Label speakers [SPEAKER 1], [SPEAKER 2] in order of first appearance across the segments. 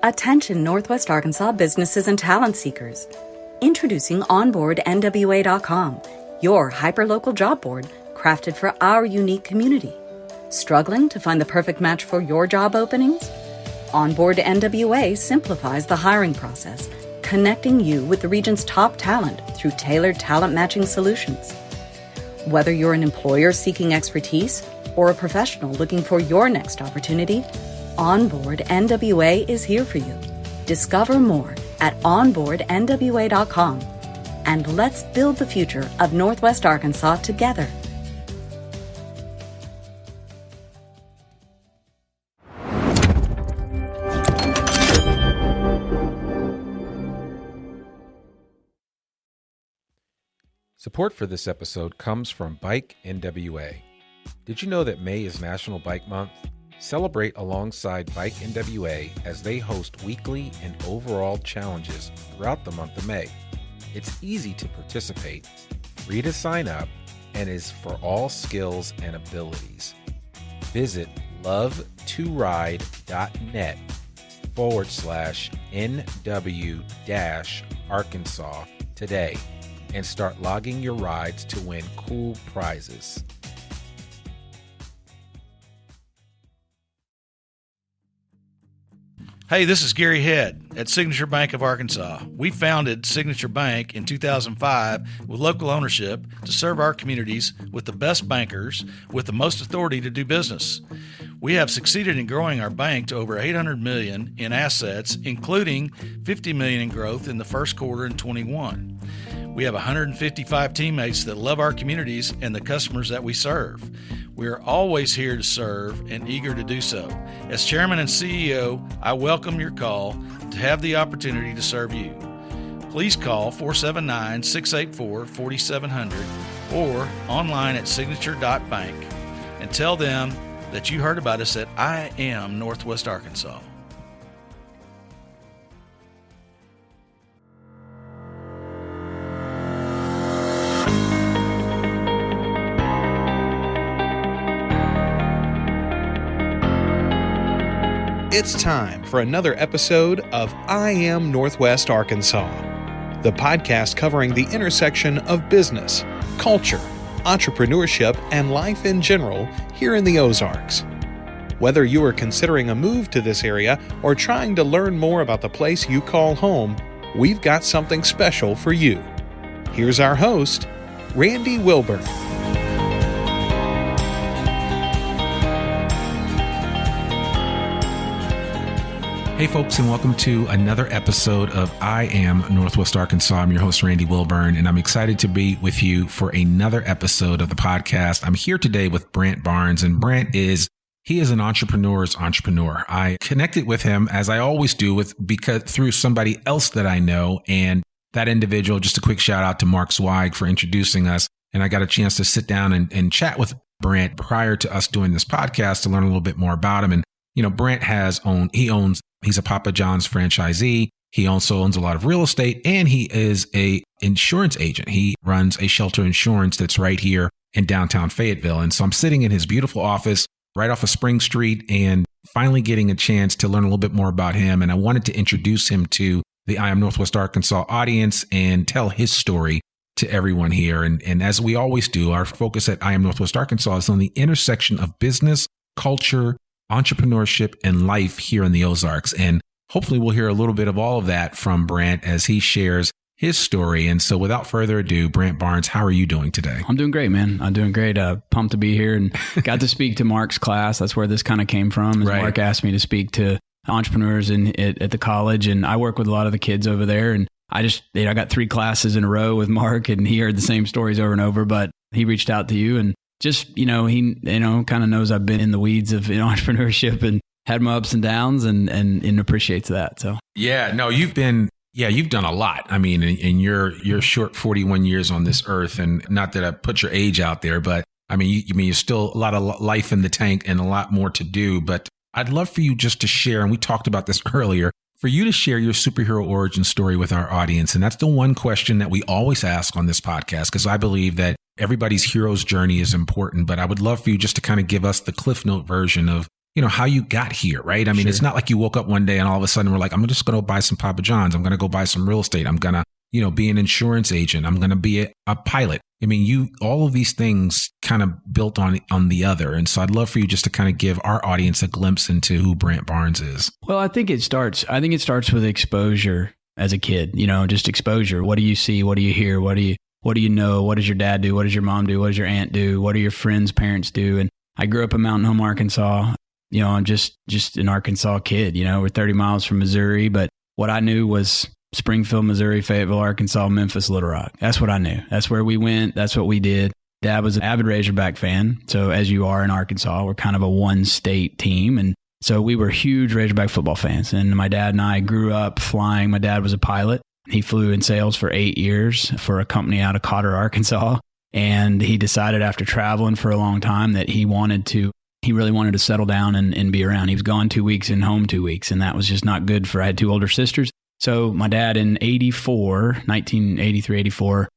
[SPEAKER 1] Attention Northwest Arkansas businesses and talent seekers. Introducing OnboardNWA.com, your hyperlocal job board crafted for our unique community. Struggling to find the perfect match for your job openings? Onboard NWA simplifies the hiring process, connecting you with the region's top talent through tailored talent matching solutions. Whether you're an employer seeking expertise or a professional looking for your next opportunity, Onboard NWA is here for you. Discover more at onboardnwa.com, and let's build the future of Northwest Arkansas together.
[SPEAKER 2] Support for this episode comes from Bike NWA. Did you know that May is National Bike Month? Celebrate alongside Bike NWA as they host weekly and overall challenges throughout the month of May. It's easy to participate, free to sign up, and is for all skills and abilities. Visit love2ride.net/NW-Arkansas today and start logging your rides to win cool prizes.
[SPEAKER 3] Hey, this is Gary Head at Signature Bank of Arkansas. We founded Signature Bank in 2005 with local ownership to serve our communities with the best bankers with the most authority to do business. We have succeeded in growing our bank to over $800 million in assets, including $50 million in growth in the first quarter in 21. We have 155 teammates that love our communities and the customers that we serve. We are always here to serve and eager to do so. As Chairman and CEO, I welcome your call to have the opportunity to serve you. Please call 479-684-4700 or online at signature.bank and tell them that you heard about us at I Am Northwest Arkansas.
[SPEAKER 4] It's time for another episode of I Am Northwest Arkansas, the podcast covering the intersection of business, culture, entrepreneurship, and life in general here in the Ozarks. Whether you are considering a move to this area or trying to learn more about the place you call home, we've got something special for you. Here's our host, Randy Wilburn.
[SPEAKER 2] Hey folks, and welcome to another episode of I Am Northwest Arkansas. I'm your host, Randy Wilburn, and I'm excited to be with you for another episode of the podcast. I'm here today with Brant Barnes, and Brant is an entrepreneur's entrepreneur. I connected with him, as I always do, because through somebody else that I know, and that individual, just a quick shout out to Mark Zweig for introducing us, and I got a chance to sit down and chat with Brant prior to us doing this podcast to learn a little bit more about him. And you know, Brant he's a Papa John's franchisee. He also owns a lot of real estate, and he is a insurance agent. He runs a shelter insurance that's right here in downtown Fayetteville. And so I'm sitting in his beautiful office right off of Spring Street and finally getting a chance to learn a little bit more about him. And I wanted to introduce him to the I Am Northwest Arkansas audience and tell his story to everyone here. And as we always do, our focus at I Am Northwest Arkansas is on the intersection of business, culture, entrepreneurship, and life here in the Ozarks. And hopefully we'll hear a little bit of all of that from Brant as he shares his story. And so without further ado, Brant Barnes, how are you doing today?
[SPEAKER 5] I'm doing great, man. I'm doing great. Pumped to be here and got to speak to Mark's class. That's where this kind of came from. Right. Mark asked me to speak to entrepreneurs at the college, and I work with a lot of the kids over there. And I got 3 classes in a row with Mark, and he heard the same stories over and over, but he reached out to you and just, he kind of knows I've been in the weeds of entrepreneurship and had my ups and downs and appreciates that. So, yeah, no, you've done a lot. I mean, in your short 41 years on this earth, and not that I put your age out there, but I mean, you're still a lot of life in the tank and a lot more to do. But I'd love for you just to share, and we talked about this earlier, for you to share your superhero origin story with our audience. And that's the one question that we always ask on this podcast, because I believe that everybody's hero's journey is important. But I would love for you just to kind of give us the Cliff Note version of,
[SPEAKER 2] how you got here, right? I mean, It's not like you woke up one day and all of a sudden we're like, I'm just going to buy some Papa John's. I'm going to go buy some real estate. I'm going to, be an insurance agent. I'm going to be a pilot. I mean, all of these things kind of built on the other. And so I'd love for you just to kind of give our audience a glimpse into who Brant Barnes is.
[SPEAKER 5] Well, I think it starts with exposure as a kid, just exposure. What do you see? What do you hear? What do you know? What does your dad do? What does your mom do? What does your aunt do? What do your friends' parents do? And I grew up in Mountain Home, Arkansas. I'm just an Arkansas kid, we're 30 miles from Missouri, but what I knew was Springfield, Missouri, Fayetteville, Arkansas, Memphis, Little Rock. That's what I knew. That's where we went. That's what we did. Dad was an avid Razorback fan. So as you are in Arkansas, we're kind of a one-state team. And so we were huge Razorback football fans. And my dad and I grew up flying. My dad was a pilot. He flew in sales for 8 years for a company out of Cotter, Arkansas. And he decided after traveling for a long time that he really wanted to settle down and be around. He was gone 2 weeks and home 2 weeks. And that was just not good I had 2 older sisters. So my dad in 1983, 84,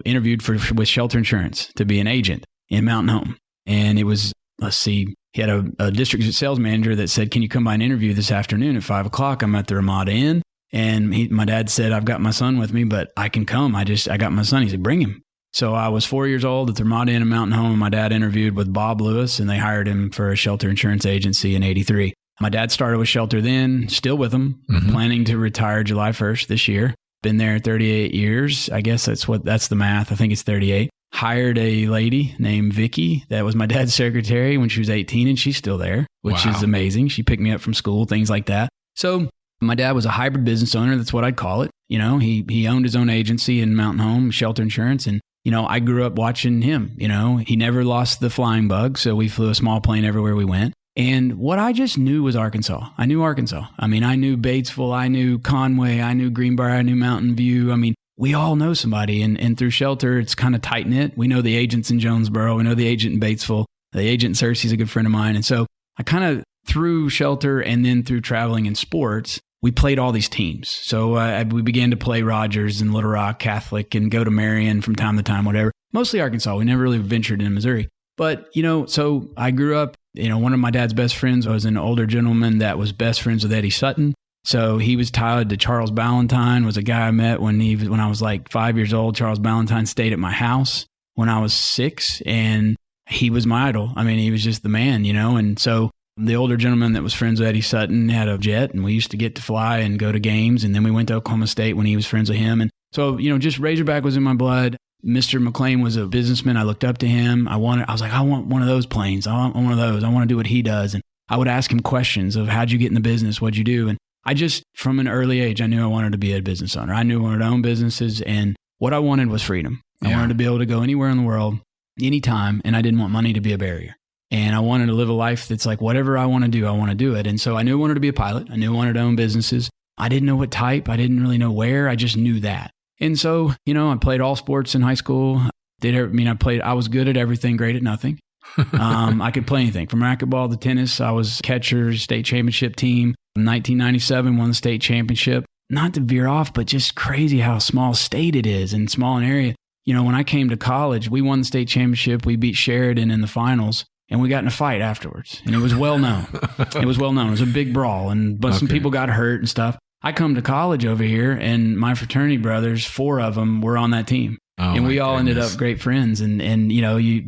[SPEAKER 5] interviewed with Shelter Insurance to be an agent in Mountain Home. And it was, he had a district sales manager that said, can you come by and interview this afternoon at 5:00? I'm at the Ramada Inn. And my dad said, I've got my son with me, but I can come. I got my son. He said, bring him. So I was 4 years old at the Ramada Inn in Mountain Home. And my dad interviewed with Bob Lewis and they hired him for a Shelter Insurance agency in 83. My dad started with Shelter then, still with them, planning to retire July 1st this year. Been there 38 years. I guess that's the math. I think it's 38. Hired a lady named Vicky that was my dad's secretary when she was 18 and she's still there, which is amazing. She picked me up from school, things like that. So my dad was a hybrid business owner. That's what I'd call it. He owned his own agency in Mountain Home, Shelter Insurance. And, I grew up watching him. He never lost the flying bug. So we flew a small plane everywhere we went. And what I just knew was Arkansas. I knew Arkansas. I mean, I knew Batesville, I knew Conway, I knew Greenbrier, I knew Mountain View. I mean, we all know somebody. And through Shelter, it's kind of tight-knit. We know the agents in Jonesboro. We know the agent in Batesville. The agent in Searcy's a good friend of mine. And so I kind of, through Shelter and then through traveling in sports, we played all these teams. So we began to play Rogers and Little Rock, Catholic, and go to Marion from time to time, whatever. Mostly Arkansas. We never really ventured in Missouri. But, so I grew up, one of my dad's best friends was an older gentleman that was best friends with Eddie Sutton. So he was tied to Charles Ballantyne, was a guy I met when I was like 5 years old. Charles Ballantyne stayed at my house when I was 6 and he was my idol. I mean, he was just the man, and so the older gentleman that was friends with Eddie Sutton had a jet and we used to get to fly and go to games. And then we went to Oklahoma State when he was friends with him. And so, just Razorback was in my blood. Mr. McLean was a businessman. I looked up to him. I was like, I want one of those planes. I want one of those. I want to do what he does. And I would ask him questions of how'd you get in the business? What'd you do? And I just, from an early age, I knew I wanted to be a business owner. I knew I wanted to own businesses. And what I wanted was freedom. I wanted to be able to go anywhere in the world, anytime. And I didn't want money to be a barrier. And I wanted to live a life that's like, whatever I want to do, I want to do it. And so I knew I wanted to be a pilot. I knew I wanted to own businesses. I didn't know what type. I didn't really know where. I just knew that. And so, I played all sports in high school. I was good at everything, great at nothing. I could play anything from racquetball to tennis. I was catcher, state championship team. In 1997, won the state championship. Not to veer off, but just crazy how small state it is and small an area. When I came to college, we won the state championship. We beat Sheridan in the finals. And we got in a fight afterwards. And it was well known. It was a big brawl. But some people got hurt and stuff. I come to college over here and my fraternity brothers, 4 of them were on that team. And we all ended up great friends. And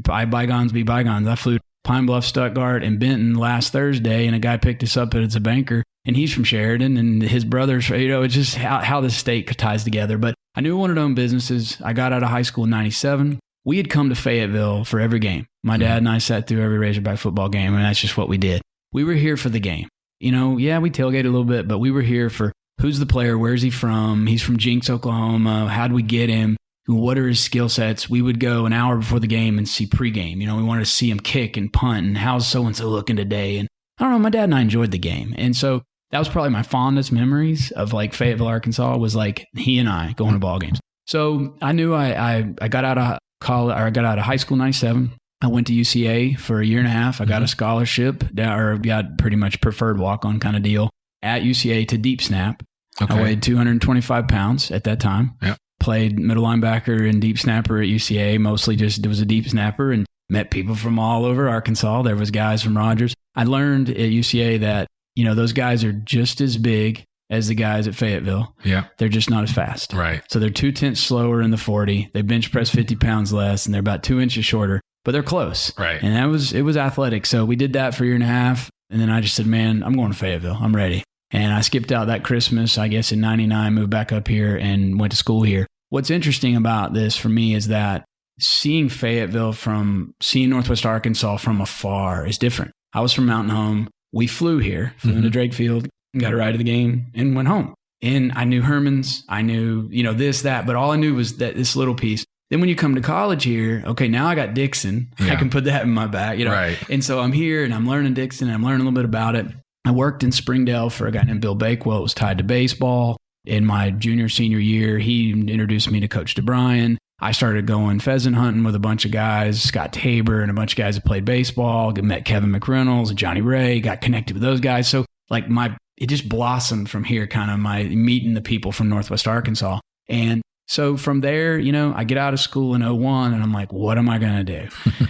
[SPEAKER 5] bygones be bygones. I flew Pine Bluff, Stuttgart, and Benton last Thursday. And a guy picked us up as a banker. And he's from Sheridan. And his brothers, it's just how the state ties together. But I knew I wanted to own businesses. I got out of high school in 97. We had come to Fayetteville for every game. My dad and I sat through every Razorback football game, and that's just what we did. We were here for the game. We tailgated a little bit, but we were here for who's the player, where's he from? He's from Jinx, Oklahoma. How'd we get him? What are his skill sets? We would go an hour before the game and see pregame. We wanted to see him kick and punt, and how's so-and-so looking today? And I don't know, my dad and I enjoyed the game. And so that was probably my fondest memories of like Fayetteville, Arkansas, was like he and I going to ball games. So I knew I got out of college, or I got out of high school in 97. I went to UCA for a year and a half. I got a scholarship, or got pretty much preferred walk-on kind of deal at UCA to deep snap. Okay. I weighed 225 pounds at that time. Yep. Played middle linebacker and deep snapper at UCA. Mostly just was a deep snapper. And met people from all over Arkansas. There was guys from Rogers. I learned at UCA that, those guys are just as big as the guys at Fayetteville.
[SPEAKER 2] Yeah.
[SPEAKER 5] They're just not as fast.
[SPEAKER 2] Right.
[SPEAKER 5] So they're 2/10 slower in the 40. They bench press 50 pounds less, and they're about 2 inches shorter, but they're close.
[SPEAKER 2] Right.
[SPEAKER 5] And it was athletic. So we did that for a year and a half. And then I just said, man, I'm going to Fayetteville. I'm ready. And I skipped out that Christmas, I guess in 99, moved back up here and went to school here. What's interesting about this for me is that seeing Northwest Arkansas from afar is different. I was from Mountain Home. We flew here, into Drake Field, got a ride to the game, and went home. And I knew Herman's, I knew, this, that, but all I knew was that this little piece. Then when you come to college here, okay, now I got Dixon. Yeah. I can put that in my bag,
[SPEAKER 2] Right.
[SPEAKER 5] And so I'm here and I'm learning Dixon and I'm learning a little bit about it. I worked in Springdale for a guy named Bill Bakewell. It was tied to baseball. In my senior year, he introduced me to Coach DeBryan. I started going pheasant hunting with a bunch of guys, Scott Tabor and a bunch of guys that played baseball. Met Kevin McReynolds and Johnny Ray, got connected with those guys. So it just blossomed from here, kind of my meeting the people from Northwest Arkansas. And so from there, I get out of school in 2001 and I'm like, what am I going to do?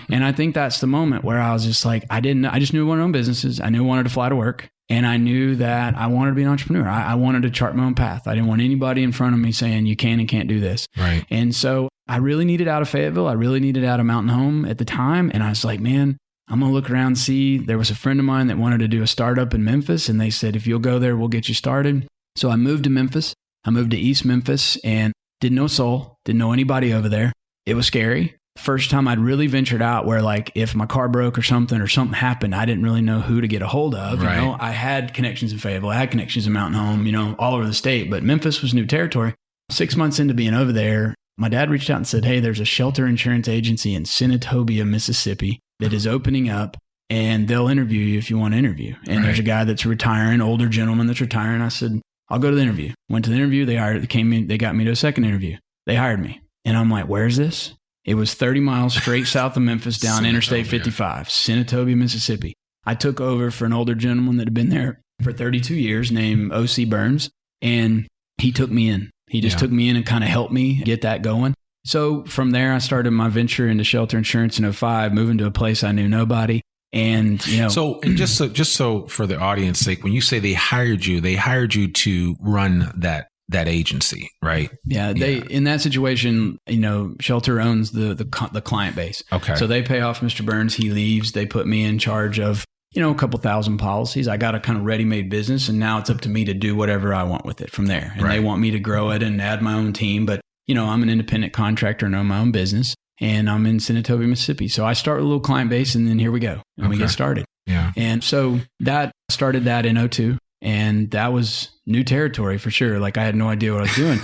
[SPEAKER 5] And I think that's the moment where I was just like, I just knew I wanted to own businesses. I knew I wanted to fly to work. And I knew that I wanted to be an entrepreneur. I wanted to chart my own path. I didn't want anybody in front of me saying, you can and can't do this.
[SPEAKER 2] Right.
[SPEAKER 5] And so I really needed out of Fayetteville. I really needed out of Mountain Home at the time. And I was like, man, I'm going to look around and see. There was a friend of mine that wanted to do a startup in Memphis. And they said, if you'll go there, we'll get you started. So I moved to Memphis. I moved to East Memphis and didn't know a soul. Didn't know anybody over there. It was scary. First time I'd really ventured out where if my car broke or something happened, I didn't really know who to get a hold of.
[SPEAKER 2] Right.
[SPEAKER 5] I had connections in Fayetteville. I had connections in Mountain Home, all over the state, but Memphis was new territory. 6 months into being over there, my dad reached out and said, hey, there's a shelter insurance agency in Senatobia, Mississippi that is opening up and they'll interview you if you want to interview. And There's a guy that's retiring, older gentleman that's retiring. I said, I'll go to the interview. Went to the interview. They got me to a second interview. They hired me. And I'm like, where's this? It was 30 miles straight south of Memphis down Interstate 55, Senatobia, Mississippi. I took over for an older gentleman that had been there for 32 years named O.C. Burns, and he took me in. He just took me in and kind of helped me get that going. So from there, I started my venture into shelter insurance in 2005, moving to a place I knew nobody. And,
[SPEAKER 2] So just so for the audience sake, when you say they hired you to run that agency, right?
[SPEAKER 5] Yeah. In that situation, Shelter owns the client base.
[SPEAKER 2] Okay.
[SPEAKER 5] So they pay off Mr. Burns. He leaves. They put me in charge of, a couple thousand policies. I got a kind of ready-made business, and now it's up to me to do whatever I want with it from there. And They want me to grow it and add my own team. But, I'm an independent contractor and own my own business, and I'm in Senatobia, Mississippi. So I start with a little client base, and then here we go. And we get started.
[SPEAKER 2] Yeah.
[SPEAKER 5] And so that started that in 2002. And that was new territory for sure. I had no idea what I was doing.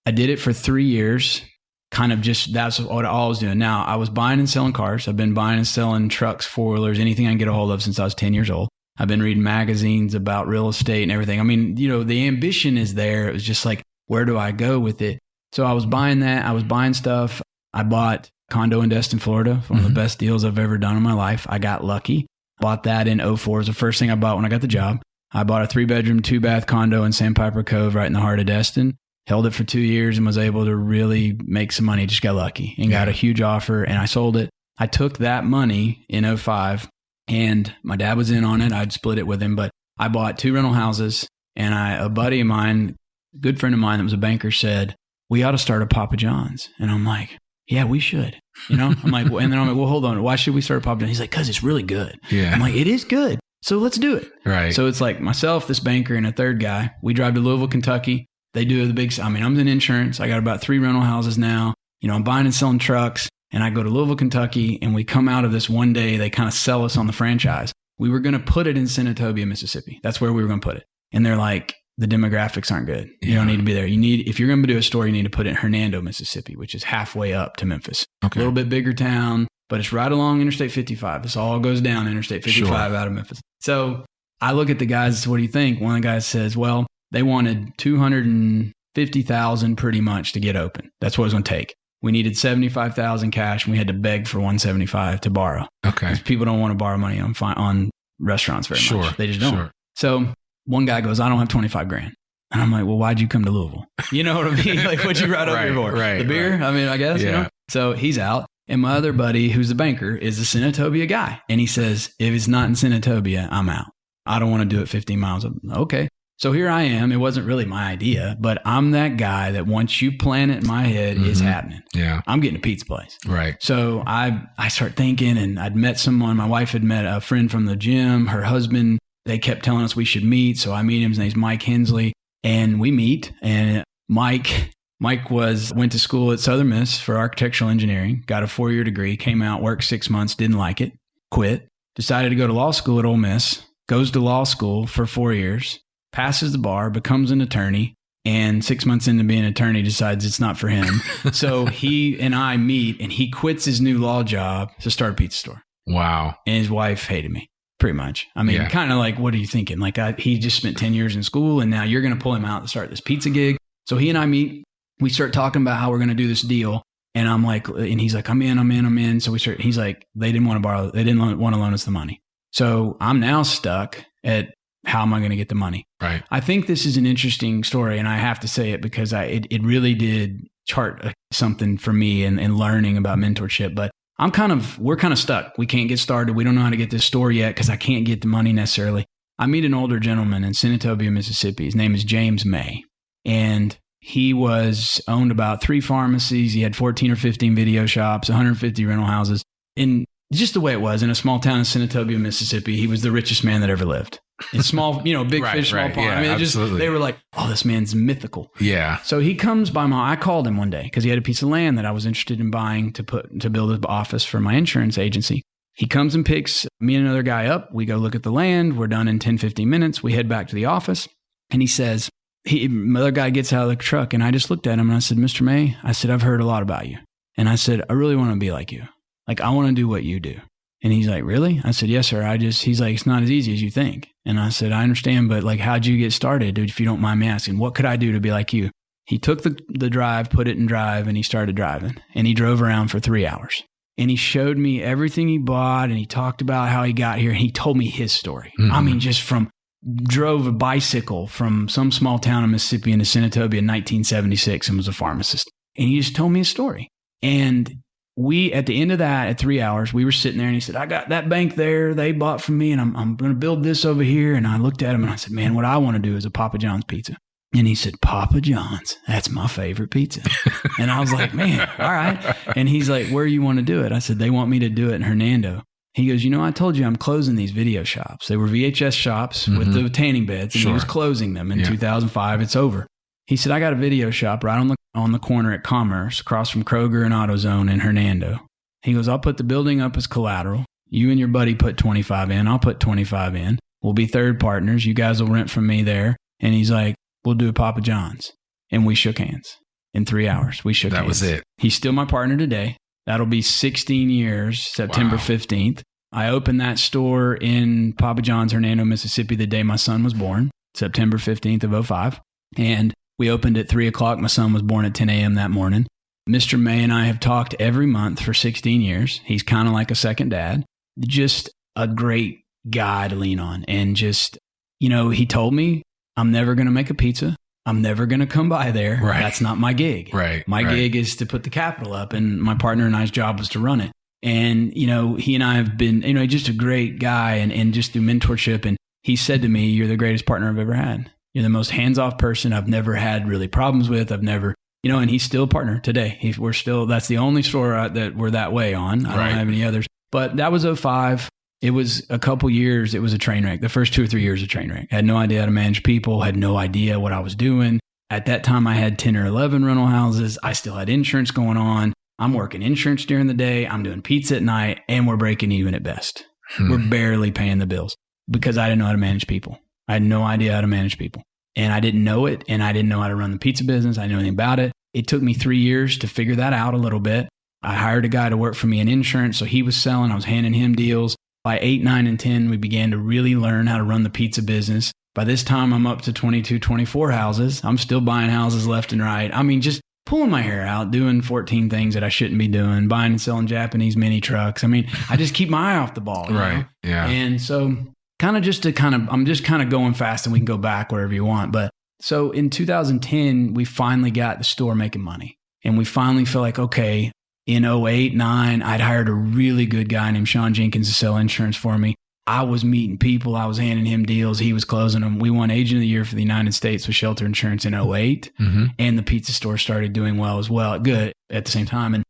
[SPEAKER 5] I did it for 3 years, that's what I was doing. Now, I was buying and selling cars. I've been buying and selling trucks, four-wheelers, anything I can get a hold of since I was 10 years old. I've been reading magazines about real estate and everything. I mean, the ambition is there. It was just where do I go with it? So I was buying that. I was buying stuff. I bought a condo in Destin, Florida. One of the best deals I've ever done in my life. I got lucky. Bought that in 2004. It was the first thing I bought when I got the job. I bought a 3-bedroom, 2-bath condo in Sandpiper Cove right in the heart of Destin. Held it for 2 years and was able to really make some money. Just got lucky and got a huge offer, and I sold it. I took that money in 2005, and my dad was in on it. I'd split it with him, but I bought 2 rental houses, and a buddy of mine, a good friend of mine that was a banker, said, we ought to start a Papa John's. And I'm like, yeah, we should. I'm like, and then I'm like, well, hold on. Why should we start a Papa John's? He's like, because it's really good.
[SPEAKER 2] Yeah.
[SPEAKER 5] I'm like, it is good. So let's do it.
[SPEAKER 2] Right.
[SPEAKER 5] So it's myself, this banker, and a third guy. We drive to Louisville, Kentucky. They do the big, I'm in insurance. I got about 3 rental houses now. I'm buying and selling trucks. And I go to Louisville, Kentucky, and we come out of this one day. They kind of sell us on the franchise. We were going to put it in Senatobia, Mississippi. That's where we were going to put it. And they're like, the demographics aren't good. You don't need to be there. If you're going to do a store, you need to put it in Hernando, Mississippi, which is halfway up to Memphis.
[SPEAKER 2] Okay.
[SPEAKER 5] A little bit bigger town, but it's right along Interstate 55. This all goes down Interstate 55 out of Memphis. So I look at the guys, what do you think? One of the guys says, well, they wanted $250,000 pretty much to get open. That's what it was going to take. We needed $75,000 cash, and we had to beg for $175 to borrow.
[SPEAKER 2] Okay.
[SPEAKER 5] Because people don't want to borrow money on restaurants very much. They just don't.
[SPEAKER 2] Sure.
[SPEAKER 5] So one guy goes, I don't have $25,000. And I'm like, well, why'd you come to Louisville? You know what I mean? What'd you ride up here for?
[SPEAKER 2] Right.
[SPEAKER 5] The beer? Right. I mean, I guess,
[SPEAKER 2] Yeah.
[SPEAKER 5] So he's out. And my other buddy, who's the banker, is a Senatobia guy. And he says, if it's not in Senatobia, I'm out. I don't want to do it 15 miles. Okay. So here I am. It wasn't really my idea, but I'm that guy that once you plan it in my head, it's happening.
[SPEAKER 2] Yeah.
[SPEAKER 5] I'm getting a pizza place.
[SPEAKER 2] Right.
[SPEAKER 5] So I start thinking, and I'd met someone. My wife had met a friend from the gym. Her husband, they kept telling us we should meet. So I meet him. His name's Mike Hensley. And we meet. And Mike went to school at Southern Miss for architectural engineering, got a 4-year degree, came out, worked 6 months, didn't like it, quit, decided to go to law school at Ole Miss, goes to law school for 4 years, passes the bar, becomes an attorney, and 6 months into being an attorney decides it's not for him. So he and I meet, and he quits his new law job to start a pizza store.
[SPEAKER 2] Wow.
[SPEAKER 5] And his wife hated me, pretty much. I mean, kind of like, what are you thinking? Like, he just spent 10 years in school, and now you're going to pull him out to start this pizza gig. So he and I meet. We start talking about how we're going to do this deal. And I'm like, and he's like, I'm in. So he's like, they didn't want to loan us the money. So I'm now stuck at how am I going to get the money?
[SPEAKER 2] Right.
[SPEAKER 5] I think this is an interesting story, and I have to say it because it really did chart something for me in learning about mentorship. But we're kind of stuck. We can't get started. We don't know how to get this store yet because I can't get the money necessarily. I meet an older gentleman in Senatobia, Mississippi. His name is James May. And he owned about 3 pharmacies. He had 14 or 15 video shops, 150 rental houses. And just the way it was in a small town in Senatobia, Mississippi, he was the richest man that ever lived. In small, big fish, small pond.
[SPEAKER 2] Yeah,
[SPEAKER 5] I mean, they were like, oh, this man's mythical.
[SPEAKER 2] Yeah.
[SPEAKER 5] So he comes by I called him one day because he had a piece of land that I was interested in buying to build an office for my insurance agency. He comes and picks me and another guy up. We go look at the land. We're done in 10, 15 minutes. We head back to the office. And he says, another guy gets out of the truck, and I just looked at him and I said, Mr. May, I said, I've heard a lot about you. And I said, I really want to be like you. Like, I want to do what you do. And he's like, really? I said, yes, sir. He's like, it's not as easy as you think. And I said, I understand, but like, how'd you get started? If you don't mind me asking, what could I do to be like you? He took the drive, put it in drive, and he started driving. And he drove around for 3 hours. And he showed me everything he bought, and he talked about how he got here. And he told me his story. Mm-hmm. I mean, drove a bicycle from some small town in Mississippi into Senatobia in 1976 and was a pharmacist. And he just told me a story. And at the end of that, at 3 hours, we were sitting there and he said, I got that bank there. They bought from me and I'm going to build this over here. And I looked at him and I said, man, what I want to do is a Papa John's pizza. And he said, Papa John's, that's my favorite pizza. And I was like, man, all right. And he's like, where you want to do it? I said, they want me to do it in Hernando. He goes, I told you I'm closing these video shops. They were VHS shops with the tanning beds, and he was closing them in 2005. It's over. He said, I got a video shop right on the corner at Commerce, across from Kroger and AutoZone in Hernando. He goes, I'll put the building up as collateral. You and your buddy put 25 in. I'll put 25 in. We'll be third partners. You guys will rent from me there. And he's like, we'll do a Papa John's. And we shook hands in 3 hours. We shook hands.
[SPEAKER 2] That was it.
[SPEAKER 5] He's still my partner today. That'll be 16 years, September 15th. I opened that store in Papa John's, Hernando, Mississippi, the day my son was born, September 15th of 2005. And we opened at 3 o'clock. My son was born at 10 a.m. that morning. Mr. May and I have talked every month for 16 years. He's kind of like a second dad, just a great guy to lean on. And just, he told me, I'm never going to make a pizza. I'm never going to come by there.
[SPEAKER 2] Right.
[SPEAKER 5] That's not my gig.
[SPEAKER 2] Right.
[SPEAKER 5] My gig is to put the capital up, and my partner and I's job was to run it. And, he and I have been, just a great guy and just through mentorship. And he said to me, you're the greatest partner I've ever had. You're the most hands-off person I've never had really problems with. I've never, and he's still a partner today. That's the only store that we're that way on. I don't have any others. But that was 2005. It was a couple years. It was a train wreck. The first 2 or 3 years, a train wreck. I had no idea how to manage people, had no idea what I was doing. At that time, I had 10 or 11 rental houses. I still had insurance going on. I'm working insurance during the day. I'm doing pizza at night, and we're breaking even at best. We're barely paying the bills because I didn't know how to manage people. I had no idea how to manage people, and I didn't know it, and I didn't know how to run the pizza business. I didn't know anything about it. It took me 3 years to figure that out a little bit. I hired a guy to work for me in insurance, so he was selling. I was handing him deals. By 8, 9, and 10, we began to really learn how to run the pizza business. By this time, I'm up to 22, 24 houses. I'm still buying houses left and right. I mean, just pulling my hair out, doing 14 things that I shouldn't be doing, buying and selling Japanese mini trucks. I mean, I just keep my eye off the ball.
[SPEAKER 2] Right. Yeah.
[SPEAKER 5] And so I'm just kind of going fast, and we can go back wherever you want. But so in 2010, we finally got the store making money, and we finally feel like, okay, in 08, 09, I'd hired a really good guy named Sean Jenkins to sell insurance for me. I was meeting people. I was handing him deals. He was closing them. We won Agent of the Year for the United States with Shelter Insurance in 08. And the pizza store started doing well as well. Good at the same time. And,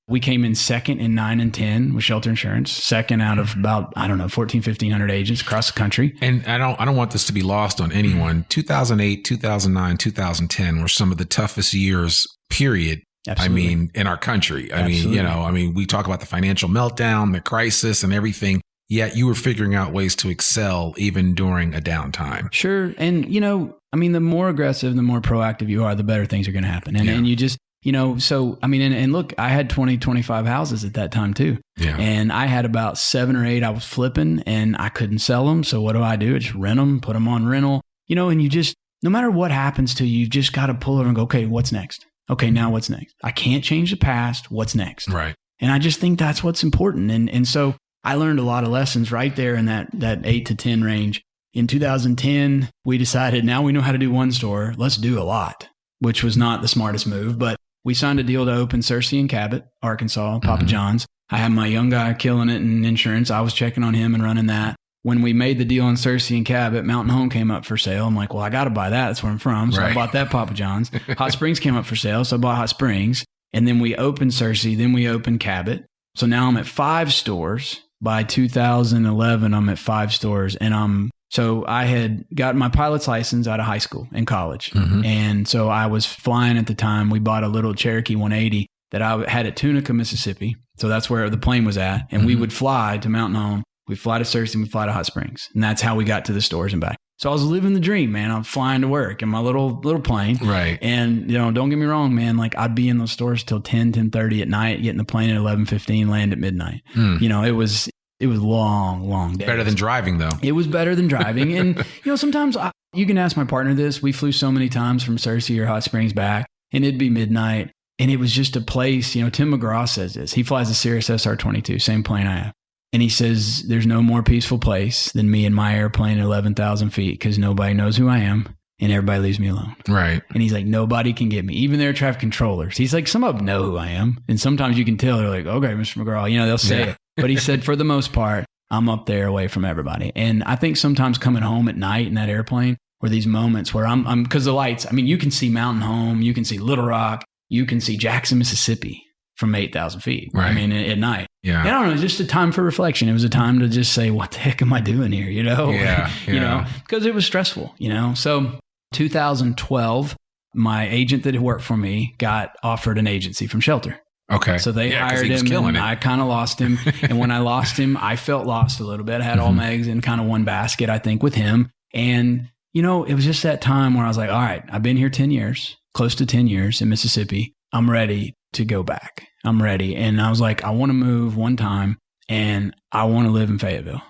[SPEAKER 5] we came in second in 9 and 10 with Shelter Insurance, second out of about, 1,400 agents across the country.
[SPEAKER 2] And I don't want this to be lost on anyone. 2008, 2009, 2010 were some of the toughest years, period.
[SPEAKER 5] Absolutely.
[SPEAKER 2] In our country.
[SPEAKER 5] Absolutely.
[SPEAKER 2] We talk about the financial meltdown, the crisis and everything. Yet you were figuring out ways to excel even during a downtime.
[SPEAKER 5] Sure. And, the more aggressive, the more proactive you are, the better things are going to happen. And you just, and look, I had 20, 25 houses at that time too.
[SPEAKER 2] Yeah.
[SPEAKER 5] And I had about 7 or 8 I was flipping and I couldn't sell them. So what do? I just rent them, put them on rental, and you just, no matter what happens to you, you've just got to pull over and go, okay, what's next? Okay, now what's next? I can't change the past. What's next?
[SPEAKER 2] Right.
[SPEAKER 5] And I just think that's what's important. And so I learned a lot of lessons right there in that 8 to 10 range. In 2010, we decided now we know how to do one store. Let's do a lot, which was not the smartest move. But we signed a deal to open Searcy and Cabot, Arkansas, Papa John's. I had my young guy killing it in insurance. I was checking on him and running that. When we made the deal on Searcy and Cabot, Mountain Home came up for sale. I'm like, well, I got to buy that. That's where I'm from. So I bought that Papa John's. Hot Springs came up for sale. So I bought Hot Springs. And then we opened Searcy. Then we opened Cabot. So now I'm at 5 stores. By 2011, I'm at 5 stores. And so I had gotten my pilot's license out of high school and college. And so I was flying at the time. We bought a little Cherokee 180 that I had at Tunica, Mississippi. So that's where the plane was at. And we would fly to Mountain Home. We'd fly to Searcy and we'd fly to Hot Springs. And that's how we got to the stores and back. So I was living the dream, man. I'm flying to work in my little plane.
[SPEAKER 2] Right.
[SPEAKER 5] And, don't get me wrong, man. Like I'd be in those stores till 10:30 at night, getting the plane at 11:15, land at midnight. It was long days.
[SPEAKER 2] Better than driving though.
[SPEAKER 5] It was better than driving. And, sometimes you can ask my partner this. We flew so many times from Searcy or Hot Springs back and it'd be midnight. And it was just a place, Tim McGraw says this. He flies a Cirrus SR-22, same plane I have. And he says, there's no more peaceful place than me in my airplane at 11,000 feet because nobody knows who I am and everybody leaves me alone.
[SPEAKER 2] Right.
[SPEAKER 5] And he's like, nobody can get me. Even their traffic controllers. He's like, some of them know who I am. And sometimes you can tell they're like, okay, Mr. McGraw, they'll say it. But he said, for the most part, I'm up there away from everybody. And I think sometimes coming home at night in that airplane were these moments where I'm because the lights, you can see Mountain Home, you can see Little Rock, you can see Jackson, Mississippi from 8,000 feet.
[SPEAKER 2] Right.
[SPEAKER 5] At night.
[SPEAKER 2] Yeah.
[SPEAKER 5] And I don't know, just a time for reflection. It was a time to just say, what the heck am I doing here? Because it was stressful, So 2012, my agent that had worked for me got offered an agency from Shelter.
[SPEAKER 2] Okay.
[SPEAKER 5] So they hired him and I kind of lost him. And when I lost him, I felt lost a little bit. I had all my eggs in kind of one basket, I think, with him. And, it was just that time where I was like, all right, I've been here 10 years, close to 10 years in Mississippi. I'm ready to go back. I'm ready. And I was like, I want to move one time and I want to live in Fayetteville.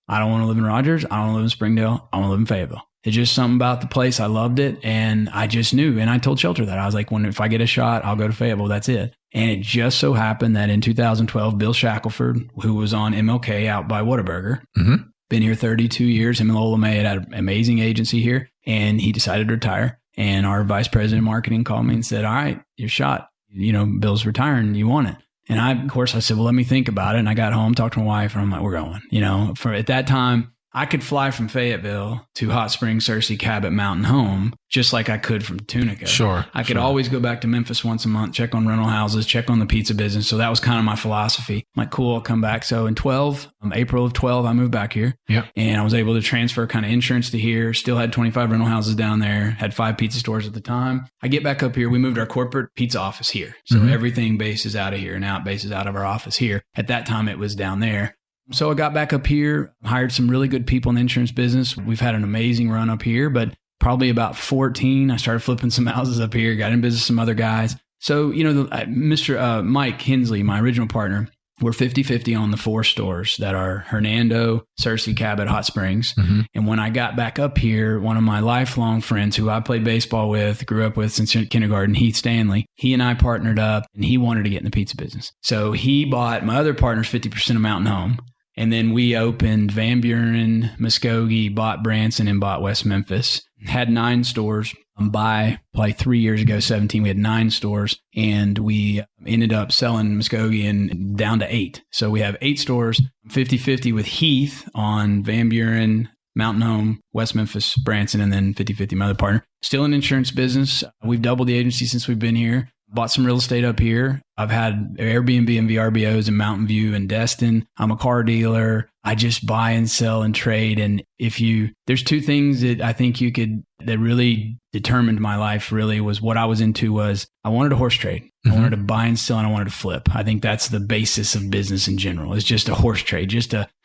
[SPEAKER 5] I don't want to live in Rogers. I don't want to live in Springdale. I want to live in Fayetteville. It's just something about the place. I loved it. And I just knew. And I told Shelter that. I was like, if I get a shot, I'll go to Fayetteville. That's it. And it just so happened that in 2012, Bill Shackelford, who was on MLK out by Whataburger, been here 32 years. Him and Lola May had an amazing agency here. And he decided to retire. And our vice president of marketing called me and said, all right, your shot. Bill's retiring. You want it. And I said, well, let me think about it. And I got home, talked to my wife, and I'm like, we're going. At that time, I could fly from Fayetteville to Hot Springs, Searcy, Cabot, Mountain Home, just like I could from Tunica.
[SPEAKER 2] Sure.
[SPEAKER 5] I could always go back to Memphis once a month, check on rental houses, check on the pizza business. So that was kind of my philosophy. I'm like, cool, I'll come back. So in April of 12, I moved back here.
[SPEAKER 2] Yeah.
[SPEAKER 5] And I was able to transfer kind of insurance to here. Still had 25 rental houses down there, had 5 pizza stores at the time. I get back up here. We moved our corporate pizza office here. So everything bases out of here. Now it bases out of our office here. At that time, it was down there. So I got back up here, hired some really good people in the insurance business. We've had an amazing run up here, but probably about 14, I started flipping some houses up here, got in business with some other guys. So, Mr. Mike Hensley, my original partner, we're 50-50 on the 4 stores that are Hernando, Searcy, Cabot, Hot Springs. And when I got back up here, one of my lifelong friends who I played baseball with, grew up with since kindergarten, Heath Stanley, he and I partnered up and he wanted to get in the pizza business. So he bought my other partner's 50% of Mountain Home. And then we opened Van Buren, Muskogee, bought Branson, and bought West Memphis. Had 9 stores. by like 3 years ago, 17, we had 9 stores, and we ended up selling Muskogee down to 8. So we have 8 stores, 50-50 with Heath on Van Buren, Mountain Home, West Memphis, Branson, and then 50-50 my other partner. Still in insurance business. We've doubled the agency since we've been here. Bought some real estate up here. I've had Airbnb and VRBOs in Mountain View and Destin. I'm a car dealer. I just buy and sell and trade. And there's 2 things that I think that really determined my life really was what I was into was I wanted a horse trade. I wanted to buy and sell and I wanted to flip. I think that's the basis of business in general. It's just a horse trade.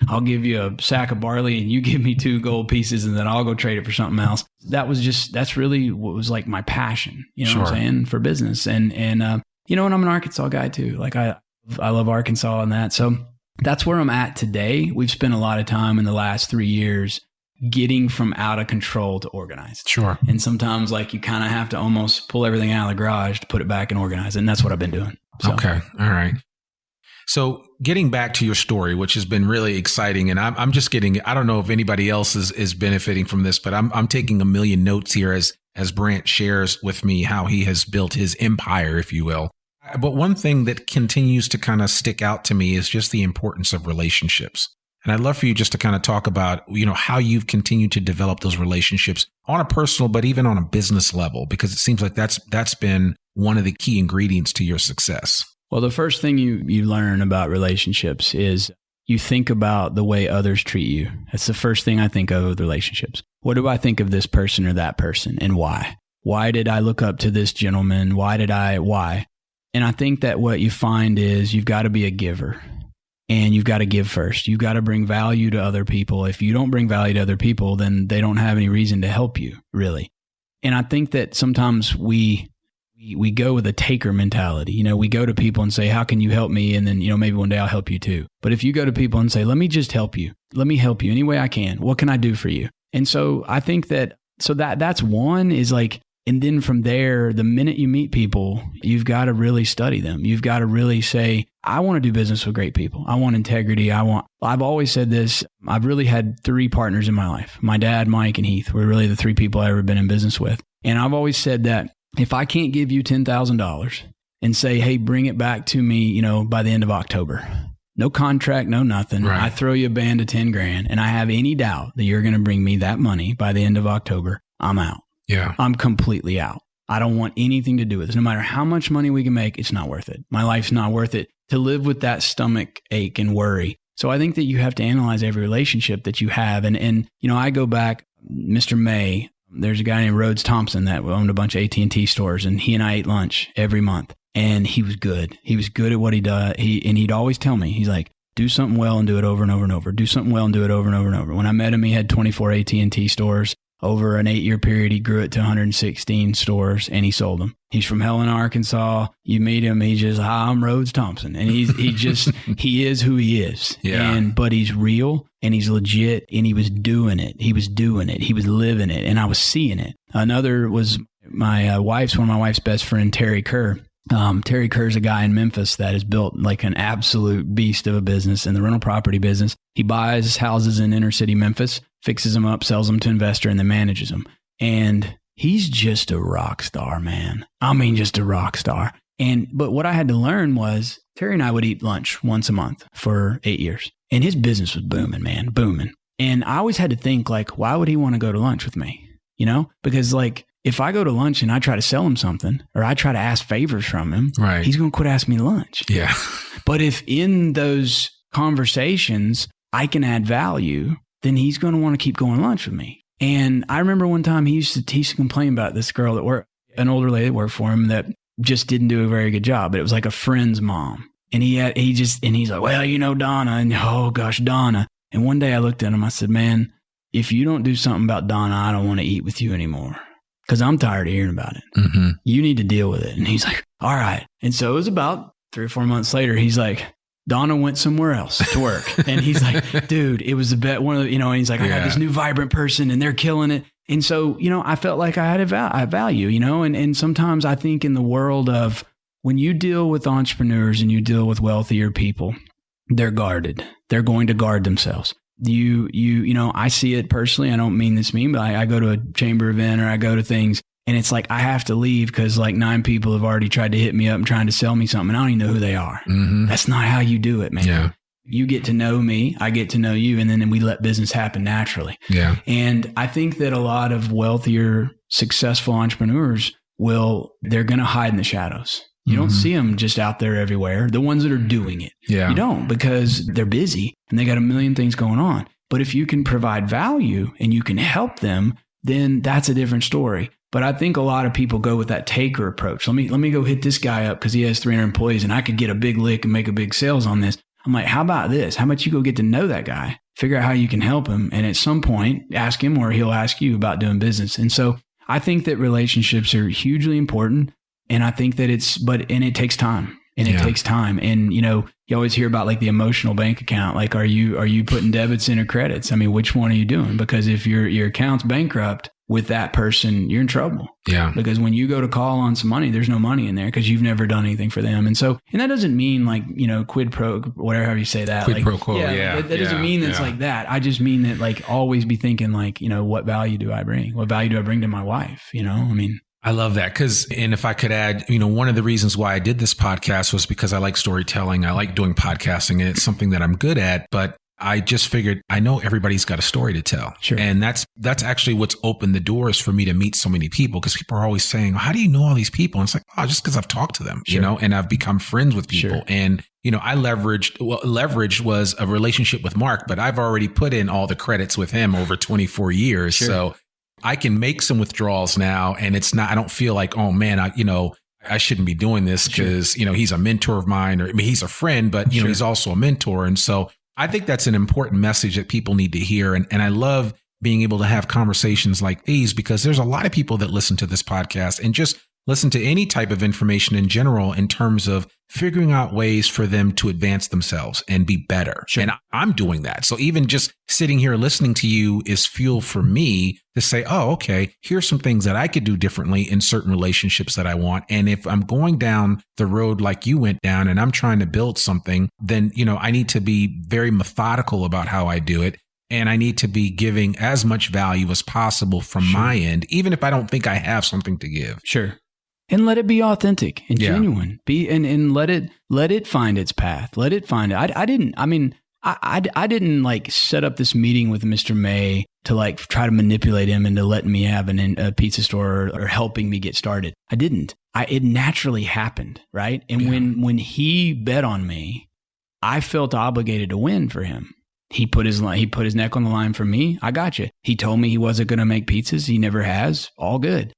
[SPEAKER 5] I'll give you a sack of barley and you give me 2 gold pieces and then I'll go trade it for something else. That's really what was like my passion, what I'm saying, for business. And and I'm an Arkansas guy too. Like I love Arkansas and that. So that's where I'm at today. We've spent a lot of time in the last 3 years getting from out of control to organized.
[SPEAKER 2] Sure.
[SPEAKER 5] And sometimes like you kind of have to almost pull everything out of the garage to put it back and organize it. And that's what I've been doing. So.
[SPEAKER 2] Okay. All right. So getting back to your story, which has been really exciting, and I'm just getting, I don't know if anybody else is benefiting from this, but I'm taking a million notes here as Brant shares with me how he has built his empire, if you will. But one thing that continues to kind of stick out to me is just the importance of relationships. And I'd love for you just to kind of talk about, how you've continued to develop those relationships on a personal, but even on a business level, because it seems like that's been one of the key ingredients to your success.
[SPEAKER 5] Well, the first thing you learn about relationships is you think about the way others treat you. That's the first thing I think of with relationships. What do I think of this person or that person and why? Why did I look up to this gentleman? Why? And I think that what you find is you've got to be a giver. And you've got to give first. You've got to bring value to other people. If you don't bring value to other people, then they don't have any reason to help you, really. And I think that sometimes we go with a taker mentality. We go to people and say, how can you help me? And then, maybe one day I'll help you too. But if you go to people and say, let me just help you. Let me help you any way I can. What can I do for you? And so I think that's one is like, and then from there, the minute you meet people, you've got to really study them. You've got to really say, I want to do business with great people. I want integrity. I've always said this. I've really had 3 partners in my life. My dad, Mike, and Heath were really the 3 people I've ever been in business with. And I've always said that if I can't give you $10,000 and say, hey, bring it back to me, by the end of October, no contract, no nothing. Right. I throw you a band of 10 grand and I have any doubt that you're going to bring me that money by the end of October, I'm out.
[SPEAKER 2] Yeah.
[SPEAKER 5] I'm completely out. I don't want anything to do with this. No matter how much money we can make, it's not worth it. My life's not worth it to live with that stomach ache and worry. So I think that you have to analyze every relationship that you have. And I go back, Mr. May, there's a guy named Rhodes Thompson that owned a bunch of AT&T stores, and he and I ate lunch every month. And he was good. He was good at what he does. He'd always tell me, he's like, do something well and do it over and over and over. Do something well and do it over and over and over. When I met him, he had 24 AT&T stores. Over an 8-year period, he grew it to 116 stores and he sold them. He's from Helena, Arkansas. You meet him, he's just, hi, I'm Rhodes Thompson. And he is who he is.
[SPEAKER 2] Yeah.
[SPEAKER 5] But he's real and he's legit and he was doing it. He was living it. And I was seeing it. Another was one of my wife's best friend, Terry Kerr. Terry Kerr's a guy in Memphis that has built like an absolute beast of a business in the rental property business. He buys houses in inner city Memphis, fixes them up, sells them to investor, and then manages them. And he's just a rock star, man. I mean, just a rock star. But what I had to learn was Terry and I would eat lunch once a month for 8 years. And his business was booming, man, booming. And I always had to think like, why would he want to go to lunch with me? Because like, if I go to lunch and I try to sell him something or I try to ask favors from him,
[SPEAKER 2] right,
[SPEAKER 5] he's going to quit asking me to lunch.
[SPEAKER 2] Yeah. But
[SPEAKER 5] if in those conversations I can add value, then he's going to want to keep going to lunch with me. And I remember one time he used to complain about this girl that worked, an older lady that worked for him that just didn't do a very good job, but it was like a friend's mom. And he's like, well, Donna, and oh gosh, Donna. And one day I looked at him, I said, man, if you don't do something about Donna, I don't want to eat with you anymore. Because I'm tired of hearing about it. Mm-hmm. You need to deal with it. And he's like, all right. And so it was about 3 or 4 months later, he's like, Donna went somewhere else to work. And he's like, dude, it was the best one of the, and he's like, I got this new vibrant person and they're killing it. And so, I felt like I had a value, and sometimes I think in the world of when you deal with entrepreneurs and you deal with wealthier people, they're guarded. They're going to guard themselves. I see it personally. I don't mean this mean, but I go to a chamber event or I go to things And it's like, I have to leave because like 9 people have already tried to hit me up and trying to sell me something. And I don't even know who they are. Mm-hmm. That's not how you do it, man. Yeah. You get to know me, I get to know you, and then we let business happen naturally. Yeah. And I think that a lot of wealthier, successful entrepreneurs they're going to hide in the shadows. You don't see them just out there everywhere. The ones that are doing it. Yeah. You don't, because they're busy and they got a million things going on. But if you can provide value and you can help them, then that's a different story. But I think a lot of people go with that taker approach. Let me go hit this guy up because he has 300 employees and I could get a big lick and make a big sales on this. I'm like, how about this? How about you go get to know that guy, figure out how you can help him, and at some point ask him or he'll ask you about doing business. And so I think that relationships are hugely important. And I think that it takes time. And it takes time. And, you always hear about like the emotional bank account. Like, are you putting debits in or credits? I mean, which one are you doing? Because if your account's bankrupt with that person, you're in trouble. Yeah. Because when you go to call on some money, there's no money in there because you've never done anything for them. And that doesn't mean like, quid pro, whatever you say that.
[SPEAKER 2] Quid
[SPEAKER 5] like,
[SPEAKER 2] pro quo. Yeah.
[SPEAKER 5] That doesn't mean it's like that. I just mean that like always be thinking like, what value do I bring? What value do I bring to my wife?
[SPEAKER 2] I love that and if I could add, one of the reasons why I did this podcast was because I like storytelling. I like doing podcasting and it's something that I'm good at, but I just figured I know everybody's got a story to tell. Sure. And that's actually what's opened the doors for me to meet so many people, because people are always saying, how do you know all these people? And it's like, just because I've talked to them, and I've become friends with people. Sure. And, I leveraged was a relationship with Mark, but I've already put in all the credits with him over 24 years. Sure. So I can make some withdrawals now, and I don't feel like, oh man, I shouldn't be doing this because, he's a mentor of mine, or he's a friend, but he's also a mentor. And so I think that's an important message that people need to hear. And I love being able to have conversations like these, because there's a lot of people that listen to this podcast and just listen to any type of information in general in terms of figuring out ways for them to advance themselves and be better. Sure. And I'm doing that. So even just sitting here listening to you is fuel for me to say, oh, okay, here's some things that I could do differently in certain relationships that I want. And if I'm going down the road like you went down and I'm trying to build something, then, I need to be very methodical about how I do it. And I need to be giving as much value as possible from my end, even if I don't think I have something to give.
[SPEAKER 5] Sure. And let it be authentic and genuine. And let it find its path. Let it find it. I didn't like set up this meeting with Mr. May to like try to manipulate him into letting me have a pizza store or helping me get started. I didn't. It naturally happened, right? And when he bet on me, I felt obligated to win for him. He put his neck on the line for me. I got you. He told me he wasn't going to make pizzas. He never has. All good.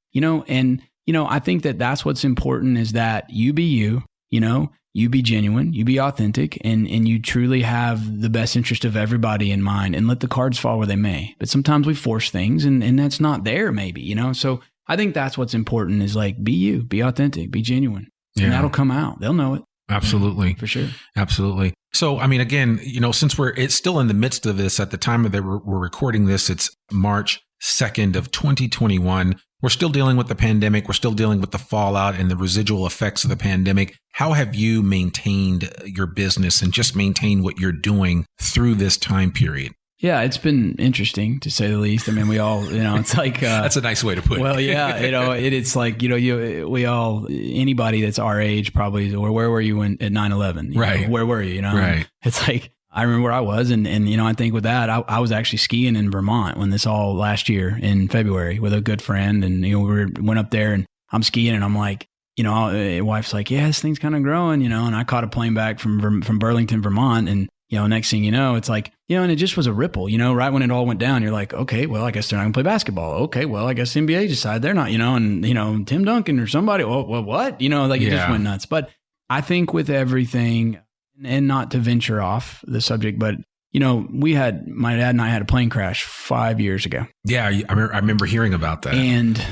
[SPEAKER 5] I think that that's what's important, is that you be you, you be genuine, you be authentic, and you truly have the best interest of everybody in mind, and let the cards fall where they may. But sometimes we force things and that's not there maybe, So I think that's what's important, is like, be you, be authentic, be genuine, and that'll come out. They'll know it.
[SPEAKER 2] Absolutely.
[SPEAKER 5] For sure.
[SPEAKER 2] Absolutely. So, again, since it's still in the midst of this, at the time that we're recording this, it's March 2nd of 2021. We're still dealing with the pandemic. We're still dealing with the fallout and the residual effects of the pandemic. How have you maintained your business and just maintained what you're doing through this time period?
[SPEAKER 5] Yeah, it's been interesting, to say the least. We all, it's like...
[SPEAKER 2] that's a nice way to put it.
[SPEAKER 5] Well, yeah, it's like, we all, anybody that's our age probably, or where were you at 9/11?
[SPEAKER 2] Right.
[SPEAKER 5] Where were you,
[SPEAKER 2] Right.
[SPEAKER 5] It's like, I remember where I was. And I think with that, I was actually skiing in Vermont when this all last year in February with a good friend. And, we went up there and I'm skiing and I'm like, wife's like, yeah, this thing's kind of growing, and I caught a plane back from Burlington, Vermont. And, next thing you know, it's like, and it just was a ripple, right when it all went down, you're like, okay, well, I guess they're not gonna play basketball. Okay, well, I guess the NBA decided they're not, and, Tim Duncan or somebody, well, what? It just went nuts. But I think with everything, and not to venture off the subject, but, my dad and I had a plane crash 5 years ago.
[SPEAKER 2] Yeah, I remember hearing about that.
[SPEAKER 5] And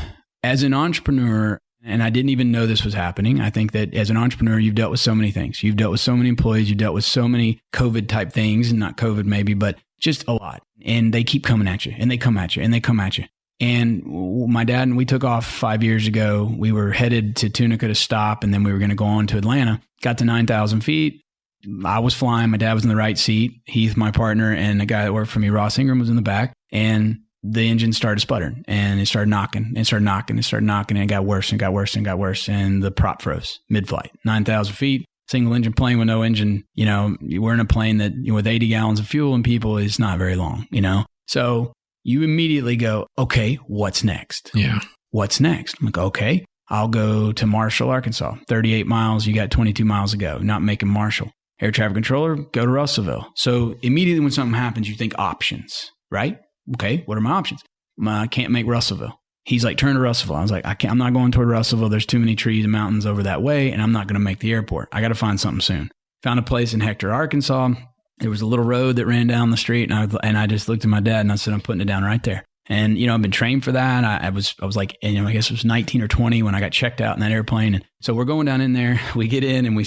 [SPEAKER 5] as an entrepreneur, and I didn't even know this was happening, I think that as an entrepreneur, you've dealt with so many things. You've dealt with so many employees. You've dealt with so many COVID type things, and not COVID maybe, but just a lot. And they keep coming at you, and they come at you, and they come at you. And my dad and we took off 5 years ago. We were headed to Tunica to stop, and then we were going to go on to Atlanta. Got to 9,000 feet. I was flying. My dad was in the right seat. Heath, my partner, and the guy that worked for me, Ross Ingram, was in the back. And the engine started sputtering and it started knocking and started knocking and started knocking, and it got worse and got worse and got worse. And the prop froze mid-flight, 9,000 feet, single engine plane with no engine. We're in a plane that with 80 gallons of fuel and people is not very long, So you immediately go, okay, what's next?
[SPEAKER 2] Yeah.
[SPEAKER 5] What's next? I'm like, okay, I'll go to Marshall, Arkansas, 38 miles. You got 22 miles to go, not making Marshall. Air traffic controller, go to Russellville. So immediately when something happens, you think options, right? Okay, what are my options? I can't make Russellville. He's like, turn to Russellville. I was like, I'm not going toward Russellville. There's too many trees and mountains over that way, and I'm not going to make the airport. I got to find something soon. Found a place in Hector, Arkansas. There was a little road that ran down the street, and I just looked at my dad and I said, I'm putting it down right there. And, I've been trained for that. I was like, I guess it was 19 or 20 when I got checked out in that airplane. And so we're going down in there, we get in and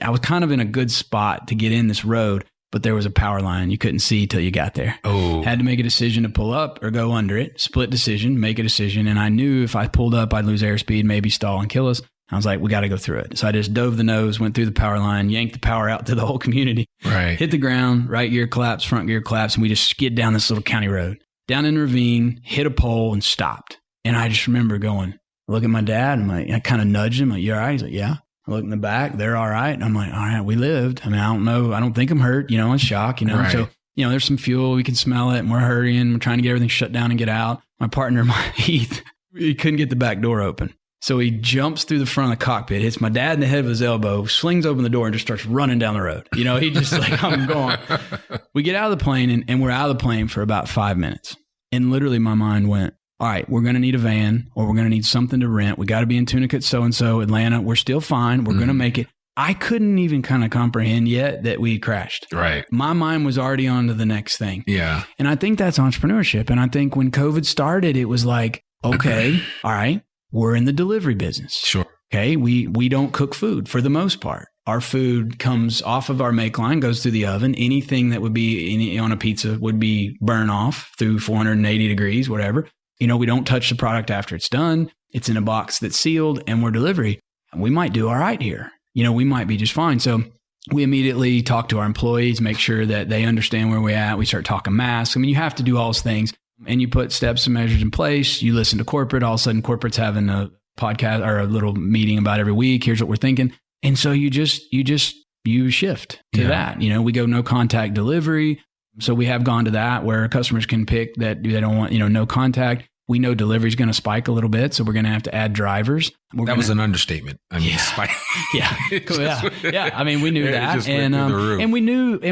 [SPEAKER 5] I was kind of in a good spot to get in this road, but there was a power line you couldn't see till you got there.
[SPEAKER 2] Oh.
[SPEAKER 5] Had to make a decision to pull up or go under it, split decision, make a decision. And I knew if I pulled up, I'd lose airspeed, maybe stall and kill us. I was like, we got to go through it. So I just dove the nose, went through the power line, yanked the power out to the whole community,
[SPEAKER 2] right.
[SPEAKER 5] Hit the ground, right gear collapse, front gear collapse. And we just skid down this little county road, down in a ravine, hit a pole and stopped. And I just remember going, look at my dad. And I kind of nudged him. Like, you all right? He's like, yeah. I look in the back. They're all right. And I'm like, all right, we lived. I mean, I don't know. I don't think I'm hurt, in shock,
[SPEAKER 2] Right.
[SPEAKER 5] So, there's some fuel. We can smell it and we're hurrying. We're trying to get everything shut down and get out. My partner, Heath, he couldn't get the back door open. So he jumps through the front of the cockpit, hits my dad in the head of his elbow, slings open the door and just starts running down the road. He just like, I'm going. We get out of the plane and we're out of the plane for about 5 minutes. And literally my mind went, all right, we're going to need a van or we're going to need something to rent. We got to be in Tunica, so-and-so, Atlanta. We're still fine. We're going to make it. I couldn't even kind of comprehend yet that we crashed.
[SPEAKER 2] Right.
[SPEAKER 5] My mind was already on to the next thing.
[SPEAKER 2] Yeah.
[SPEAKER 5] And I think that's entrepreneurship. And I think when COVID started, it was like, okay, all right, we're in the delivery business.
[SPEAKER 2] Sure.
[SPEAKER 5] Okay. We don't cook food for the most part. Our food comes off of our make line, goes through the oven. Anything that would be on a pizza would be burn off through 480 degrees, whatever. We don't touch the product after it's done. It's in a box that's sealed and we're delivery. We might do all right here. We might be just fine. So we immediately talk to our employees, make sure that they understand where we're at. We start talking masks. I mean, you have to do all those things and you put steps and measures in place. You listen to corporate. All of a sudden, corporate's having a podcast or a little meeting about every week. Here's what we're thinking. And so you shift to that. We go no contact delivery. So we have gone to that where customers can pick that they don't want, no contact. We know delivery is going to spike a little bit, so we're going to have to add drivers.
[SPEAKER 2] That was an understatement. I mean, spike.
[SPEAKER 5] Yeah, cool, yeah. I mean, we knew that, and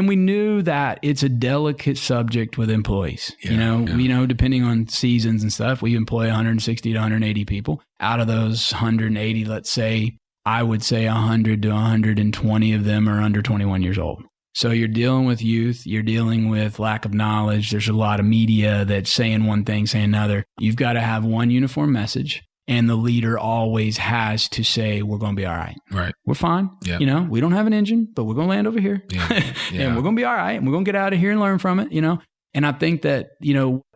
[SPEAKER 5] we knew that it's a delicate subject with employees. Depending on seasons and stuff, we employ 160 to 180 people. Out of those 180, let's say, I would say 100 to 120 of them are under 21 years old. So you're dealing with youth, you're dealing with lack of knowledge. There's a lot of media that's saying one thing, saying another. You've got to have one uniform message, and the leader always has to say, we're going to be all right.
[SPEAKER 2] Right.
[SPEAKER 5] We're fine.
[SPEAKER 2] Yeah.
[SPEAKER 5] We don't have an engine, but we're going to land over here.
[SPEAKER 2] Yeah.
[SPEAKER 5] And we're going to be all right. And we're going to get out of here and learn from it, And I think that,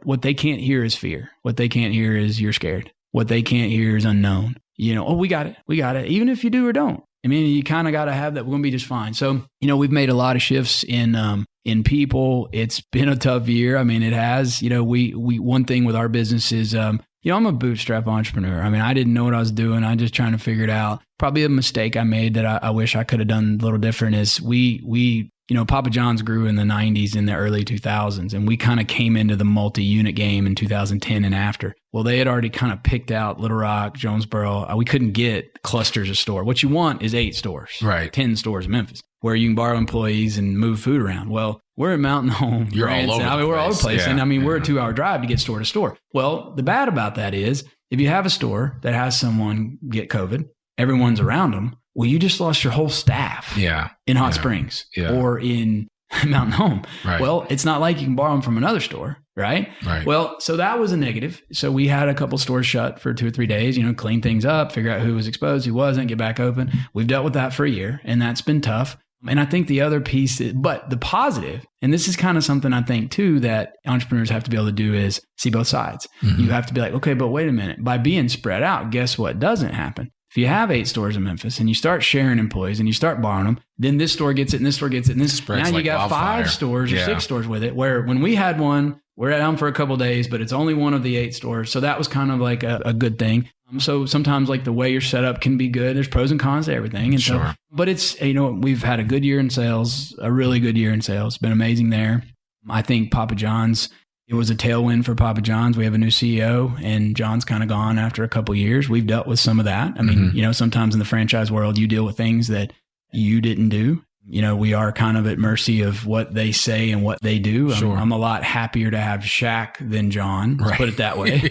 [SPEAKER 5] what they can't hear is fear. What they can't hear is you're scared. What they can't hear is unknown. We got it. We got it. Even if you do or don't. I mean, you kind of got to have that. We're going to be just fine. So, we've made a lot of shifts in people. It's been a tough year. I mean, it has. We one thing with our business is, I'm a bootstrap entrepreneur. I mean, I didn't know what I was doing. I'm just trying to figure it out. Probably a mistake I made that I wish I could have done a little different is we Papa John's grew in the 90s and the early 2000s, and we kind of came into the multi-unit game in 2010 and after. Well, they had already kind of picked out Little Rock, Jonesboro. We couldn't get clusters of store. What you want is 8 stores,
[SPEAKER 2] right?
[SPEAKER 5] 10 stores in Memphis, where you can borrow employees and move food around. Well, we're at Mountain Home.
[SPEAKER 2] You're all over
[SPEAKER 5] we're all over the place.
[SPEAKER 2] Yeah,
[SPEAKER 5] And we're a 2-hour drive to get store to store. Well, the bad about that is if you have a store that has someone get COVID, everyone's around them. Well, you just lost your whole staff in Hot Springs or in Mountain Home.
[SPEAKER 2] Right.
[SPEAKER 5] Well, it's not like you can borrow them from another store, right?
[SPEAKER 2] Right.
[SPEAKER 5] Well, so that was a negative. So we had a couple stores shut for 2 or 3 days, clean things up, figure out who was exposed, who wasn't, get back open. We've dealt with that for a year, and that's been tough. And I think the other piece, but the positive, and this is kind of something I think too that entrepreneurs have to be able to do is see both sides. Mm-hmm. You have to be like, okay, but wait a minute. By being spread out, guess what doesn't happen? If you have 8 stores in Memphis and you start sharing employees and you start borrowing them, then this store gets it and this store gets it. And this
[SPEAKER 2] spreads
[SPEAKER 5] now you
[SPEAKER 2] like
[SPEAKER 5] got
[SPEAKER 2] wildfire.
[SPEAKER 5] 5 stores or 6 stores with it, where when we had one, we're down for a couple of days, but it's only one of the 8 stores. So that was kind of like a good thing. So sometimes like the way you're set up can be good. There's pros and cons to everything. And
[SPEAKER 2] Sure.
[SPEAKER 5] so, but it's, we've had a good year in sales, a really good year in sales. It's been amazing there. I think Papa John's, it was a tailwind for Papa John's. We have a new CEO and John's kind of gone after a couple of years. We've dealt with some of that. I mean, sometimes in the franchise world, you deal with things that you didn't do. We are kind of at mercy of what they say and what they do.
[SPEAKER 2] Sure.
[SPEAKER 5] I'm a lot happier to have Shaq than John, let's put it that way,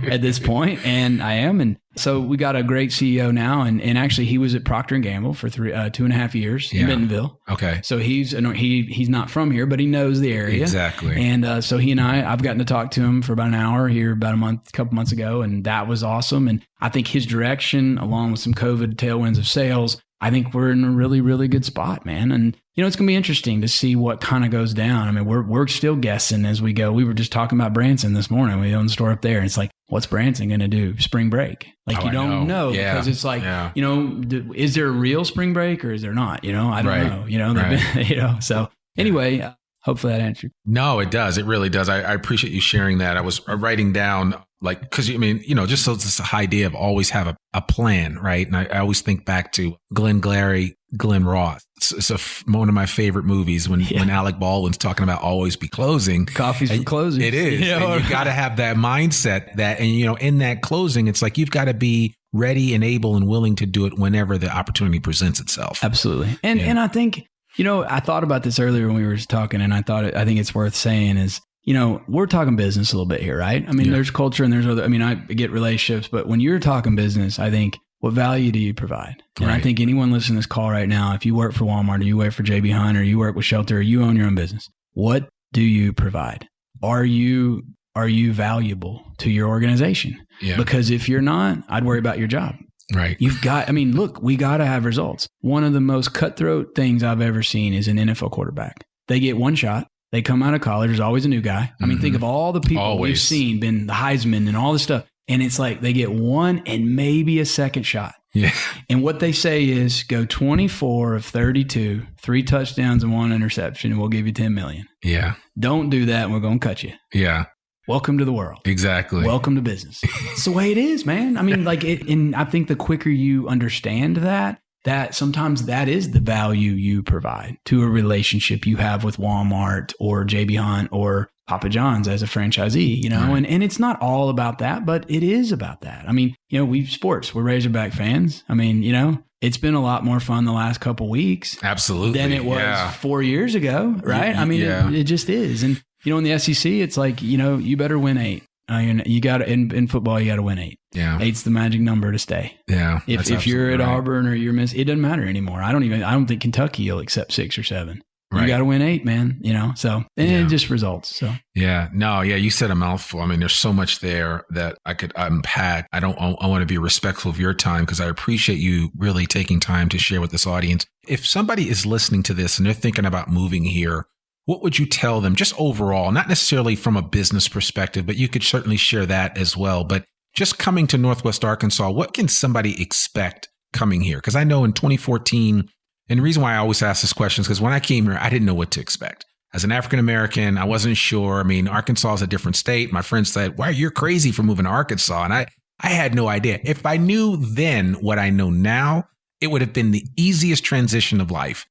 [SPEAKER 5] at this point. And I am. And so we got a great CEO now. And actually, he was at Procter & Gamble for 2.5 years in Bentonville.
[SPEAKER 2] Okay.
[SPEAKER 5] So he's not from here, but he knows the area.
[SPEAKER 2] Exactly.
[SPEAKER 5] And so he and I've gotten to talk to him for about an hour here about a couple months ago. And that was awesome. And I think his direction, along with some COVID tailwinds of sales, I think we're in a really, really good spot, man. And, it's going to be interesting to see what kind of goes down. I mean, we're still guessing as we go. We were just talking about Branson this morning. We own the store up there. And it's like, what's Branson going to do? Spring break. Like, you don't know because it's like, is there a real spring break or is there not? I don't know, so anyway, hopefully that answered.
[SPEAKER 2] No, it does. It really does. I appreciate you sharing that. I was writing down because just so this idea of always have a plan, right? And I always think back to Glenn Ross. It's one of my favorite movies when Alec Baldwin's talking about always be closing.
[SPEAKER 5] Coffee's for closing.
[SPEAKER 2] It is. And you got to have that mindset that, and in that closing, it's like you've got to be ready and able and willing to do it whenever the opportunity presents itself.
[SPEAKER 5] Absolutely. And I think, I thought about this earlier when we were talking, and I think it's worth saying is, we're talking business a little bit here, right? I mean, there's culture and there's other, I get relationships, but when you're talking business, I think, what value do you provide? And I think anyone listening to this call right now, if you work for Walmart or you work for JB Hunt or you work with Shelter or you own your own business, what do you provide? Are you valuable to your organization? Yeah. Because if you're not, I'd worry about your job.
[SPEAKER 2] Right.
[SPEAKER 5] Look, we got to have results. One of the most cutthroat things I've ever seen is an NFL quarterback. They get one shot. They come out of college. There's always a new guy. I mean, think of all the people we've seen, been the Heisman and all this stuff. And it's like they get one and maybe a second shot.
[SPEAKER 2] Yeah.
[SPEAKER 5] And what they say is go 24 of 32, 3 touchdowns and 1 interception, and we'll give you $10 million.
[SPEAKER 2] Yeah.
[SPEAKER 5] Don't do that, and we're going to cut you.
[SPEAKER 2] Yeah.
[SPEAKER 5] Welcome to the world.
[SPEAKER 2] Exactly.
[SPEAKER 5] Welcome to business. It's the way it is, man. I mean, and I think the quicker you understand that sometimes that is the value you provide to a relationship you have with Walmart or JB Hunt or Papa John's as a franchisee, right. and it's not all about that, but it is about that. I mean, we're Razorback fans. I mean, it's been a lot more fun the last couple weeks.
[SPEAKER 2] Absolutely.
[SPEAKER 5] Than it was 4 years ago. Right. I mean, it just is. And, in the SEC, it's like, you better win 8. You got to, in football, you got to win 8.
[SPEAKER 2] Yeah.
[SPEAKER 5] 8's the magic number to stay.
[SPEAKER 2] Yeah.
[SPEAKER 5] If you're at Auburn or you're it doesn't matter anymore. I don't think Kentucky will accept 6 or 7. Right. You got to win 8, man, so it just results. So,
[SPEAKER 2] yeah, no, yeah. You said a mouthful. I mean, there's so much there that I could unpack. I want to be respectful of your time because I appreciate you really taking time to share with this audience. If somebody is listening to this and they're thinking about moving here, what would you tell them just overall, not necessarily from a business perspective, but you could certainly share that as well. But just coming to Northwest Arkansas, what can somebody expect coming here? Because I know in 2014, and the reason why I always ask this question is because when I came here, I didn't know what to expect. As an African-American, I wasn't sure. I mean, Arkansas is a different state. My friends said, "Why, you're crazy for moving to Arkansas." And I had no idea. If I knew then what I know now, it would have been the easiest transition of life.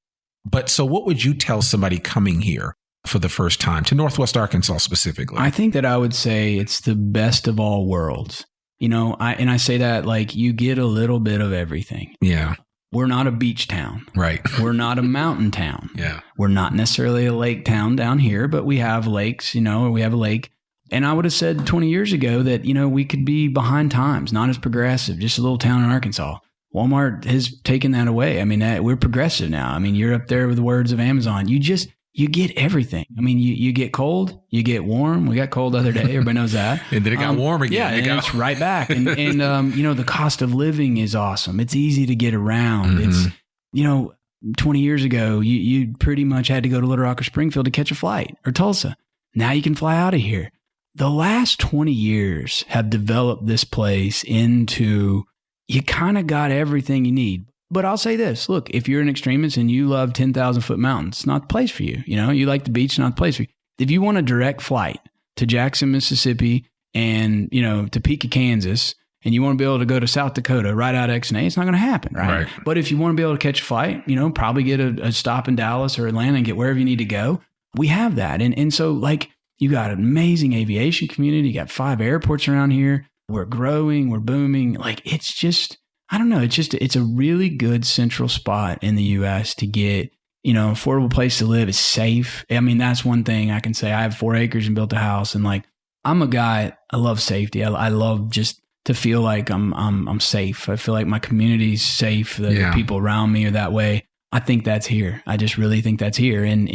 [SPEAKER 2] But so what would you tell somebody coming here for the first time to Northwest Arkansas specifically?
[SPEAKER 5] I think that I would say it's the best of all worlds. I say that like you get a little bit of everything.
[SPEAKER 2] Yeah.
[SPEAKER 5] We're not a beach town.
[SPEAKER 2] Right.
[SPEAKER 5] We're not a mountain town.
[SPEAKER 2] Yeah.
[SPEAKER 5] We're not necessarily a lake town down here, but we have lakes, or we have a lake. And I would have said 20 years ago that, we could be behind times, not as progressive, just a little town in Arkansas. Walmart has taken that away. I mean, we're progressive now. I mean, you're up there with the words of Amazon. You get everything. I mean, you get cold, you get warm. We got cold the other day. Everybody knows that.
[SPEAKER 2] And then it got warm again.
[SPEAKER 5] Yeah, and it's right back. And the cost of living is awesome. It's easy to get around. Mm-hmm. It's, 20 years ago, you pretty much had to go to Little Rock or Springfield to catch a flight or Tulsa. Now you can fly out of here. The last 20 years have developed this place into, you kind of got everything you need. But I'll say this, look, if you're an extremist and you love 10,000 foot mountains, it's not the place for you. You like the beach, it's not the place for you. If you want a direct flight to Jackson, Mississippi, and, Topeka, Kansas, and you want to be able to go to South Dakota right out of X&A, it's not going to happen, right? But if you want to be able to catch a flight, probably get a stop in Dallas or Atlanta and get wherever you need to go, we have that. And so like you got an amazing aviation community. You got 5 airports around here. We're growing, we're booming. Like it's just, I don't know. It's a really good central spot in the U.S. to get, affordable place to live. It's safe. I mean, that's one thing I can say. I have 4 acres and built a house, and like, I'm a guy, I love safety. I love just to feel like I'm safe. I feel like my community's safe. The people around me are that way. I think that's here. I just really think that's here. And,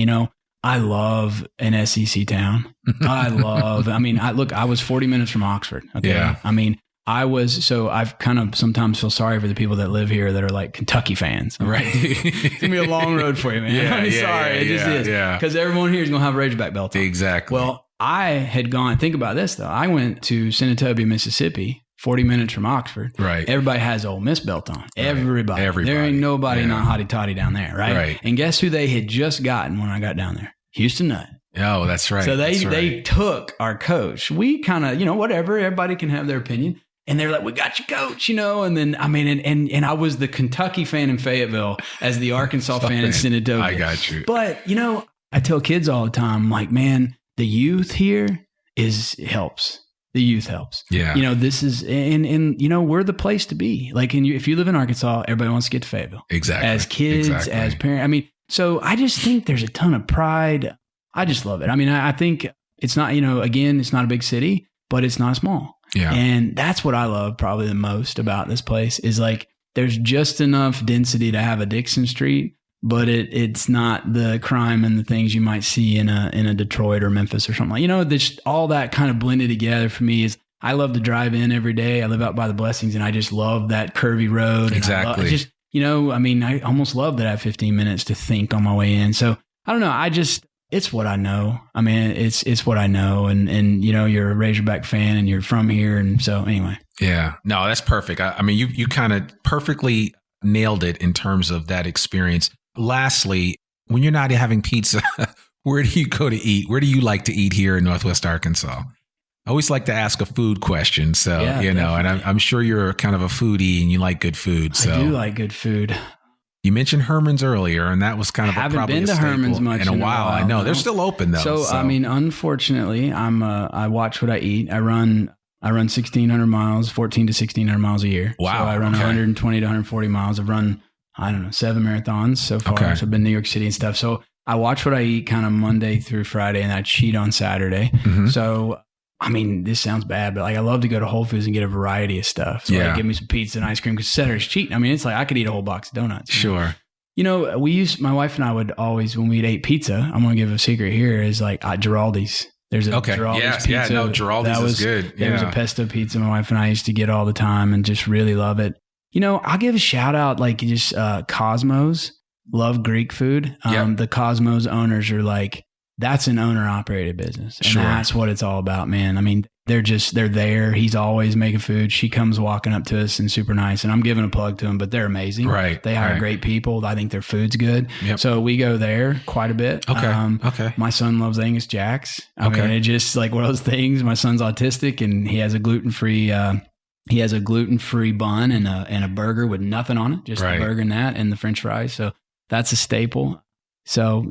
[SPEAKER 5] I love an SEC town. I was 40 minutes from Oxford. Okay.
[SPEAKER 2] Yeah.
[SPEAKER 5] I mean, I've kind of sometimes feel sorry for the people that live here that are like Kentucky fans. Right. It's going to be a long road for you, man. It just is. Because everyone here is going to have a Razorback belt on.
[SPEAKER 2] Exactly.
[SPEAKER 5] Well, I had gone, think about this though. I went to Senatobia, Mississippi, 40 minutes from Oxford.
[SPEAKER 2] Right.
[SPEAKER 5] Everybody has Ole Miss belt on. Everybody. There ain't nobody not hotty totty down there. Right. And guess who they had just gotten when I got down there? Houston Nutt.
[SPEAKER 2] Oh, that's right.
[SPEAKER 5] So they took our coach. We kind of, whatever, everybody can have their opinion. And they're like, we got you, coach, And then, I mean, and I was the Kentucky fan in Fayetteville as the Arkansas fan in Senatobia.
[SPEAKER 2] I got you.
[SPEAKER 5] But, I tell kids all the time, like, man, the youth here helps. The youth helps.
[SPEAKER 2] Yeah.
[SPEAKER 5] This is, and we're the place to be. Like, if you live in Arkansas, everybody wants to get to Fayetteville.
[SPEAKER 2] Exactly.
[SPEAKER 5] As kids, as parents. I mean, so I just think there's a ton of pride. I just love it. I mean, I think it's not, again, it's not a big city, but it's not small.
[SPEAKER 2] Yeah.
[SPEAKER 5] And that's what I love probably the most about this place is like, there's just enough density to have a Dixon Street, but it's not the crime and the things you might see in a Detroit or Memphis or something like, this, all that kind of blended together for me is I love to drive in every day. I live out by the Blessings and I just love that curvy road.
[SPEAKER 2] Exactly.
[SPEAKER 5] I almost love that I have 15 minutes to think on my way in. So I don't know. It's what I know. I mean, it's what I know. And you're a Razorback fan and you're from here. And so anyway.
[SPEAKER 2] Yeah, no, that's perfect. I mean, you kind of perfectly nailed it in terms of that experience. Lastly, when you're not having pizza, where do you go to eat? Where do you like to eat here in Northwest Arkansas? I always like to ask a food question. So, and I'm sure you're kind of a foodie and you like good food. So
[SPEAKER 5] I do like good food.
[SPEAKER 2] You mentioned Herman's earlier, and that was kind of
[SPEAKER 5] probably been to Herman's much
[SPEAKER 2] in a while. I know they're still open though.
[SPEAKER 5] So I mean, unfortunately, I watch what I eat. I run 1,600 miles, 14 to 1,600 miles a year.
[SPEAKER 2] Wow.
[SPEAKER 5] So I run 120 to 140 miles. I've run 7 marathons so far.
[SPEAKER 2] Okay.
[SPEAKER 5] So I've been to New York City and stuff. So I watch what I eat kind of Monday through Friday, and I cheat on Saturday.
[SPEAKER 2] Mm-hmm.
[SPEAKER 5] So I mean, this sounds bad, but like I love to go to Whole Foods and get a variety of stuff. So like, give me some pizza and ice cream because Saturday's cheating. I mean, it's like I could eat a whole box of donuts.
[SPEAKER 2] Sure.
[SPEAKER 5] My wife and I would always, when we'd ate pizza, I'm going to give a secret here, is like Giraldi's. There's a Giraldi's pizza.
[SPEAKER 2] Yeah, no, Giraldi's is good.
[SPEAKER 5] There was a pesto pizza my wife and I used to get all the time and just really love it. I'll give a shout out, like just Cosmos. Love Greek food. The Cosmos owners are like, that's an owner operated business. And that's what it's all about, man. I mean, they're there. He's always making food. She comes walking up to us and super nice. And I'm giving a plug to them, but they're amazing.
[SPEAKER 2] Right.
[SPEAKER 5] They hire great people. I think their food's good. Yep. So we go there quite a bit.
[SPEAKER 2] Okay.
[SPEAKER 5] My son loves Angus Jacks. I mean, it's just like one of those things. My son's autistic and he has a gluten-free bun and a burger with nothing on it. Just the burger and that and the French fries. So that's a staple. So,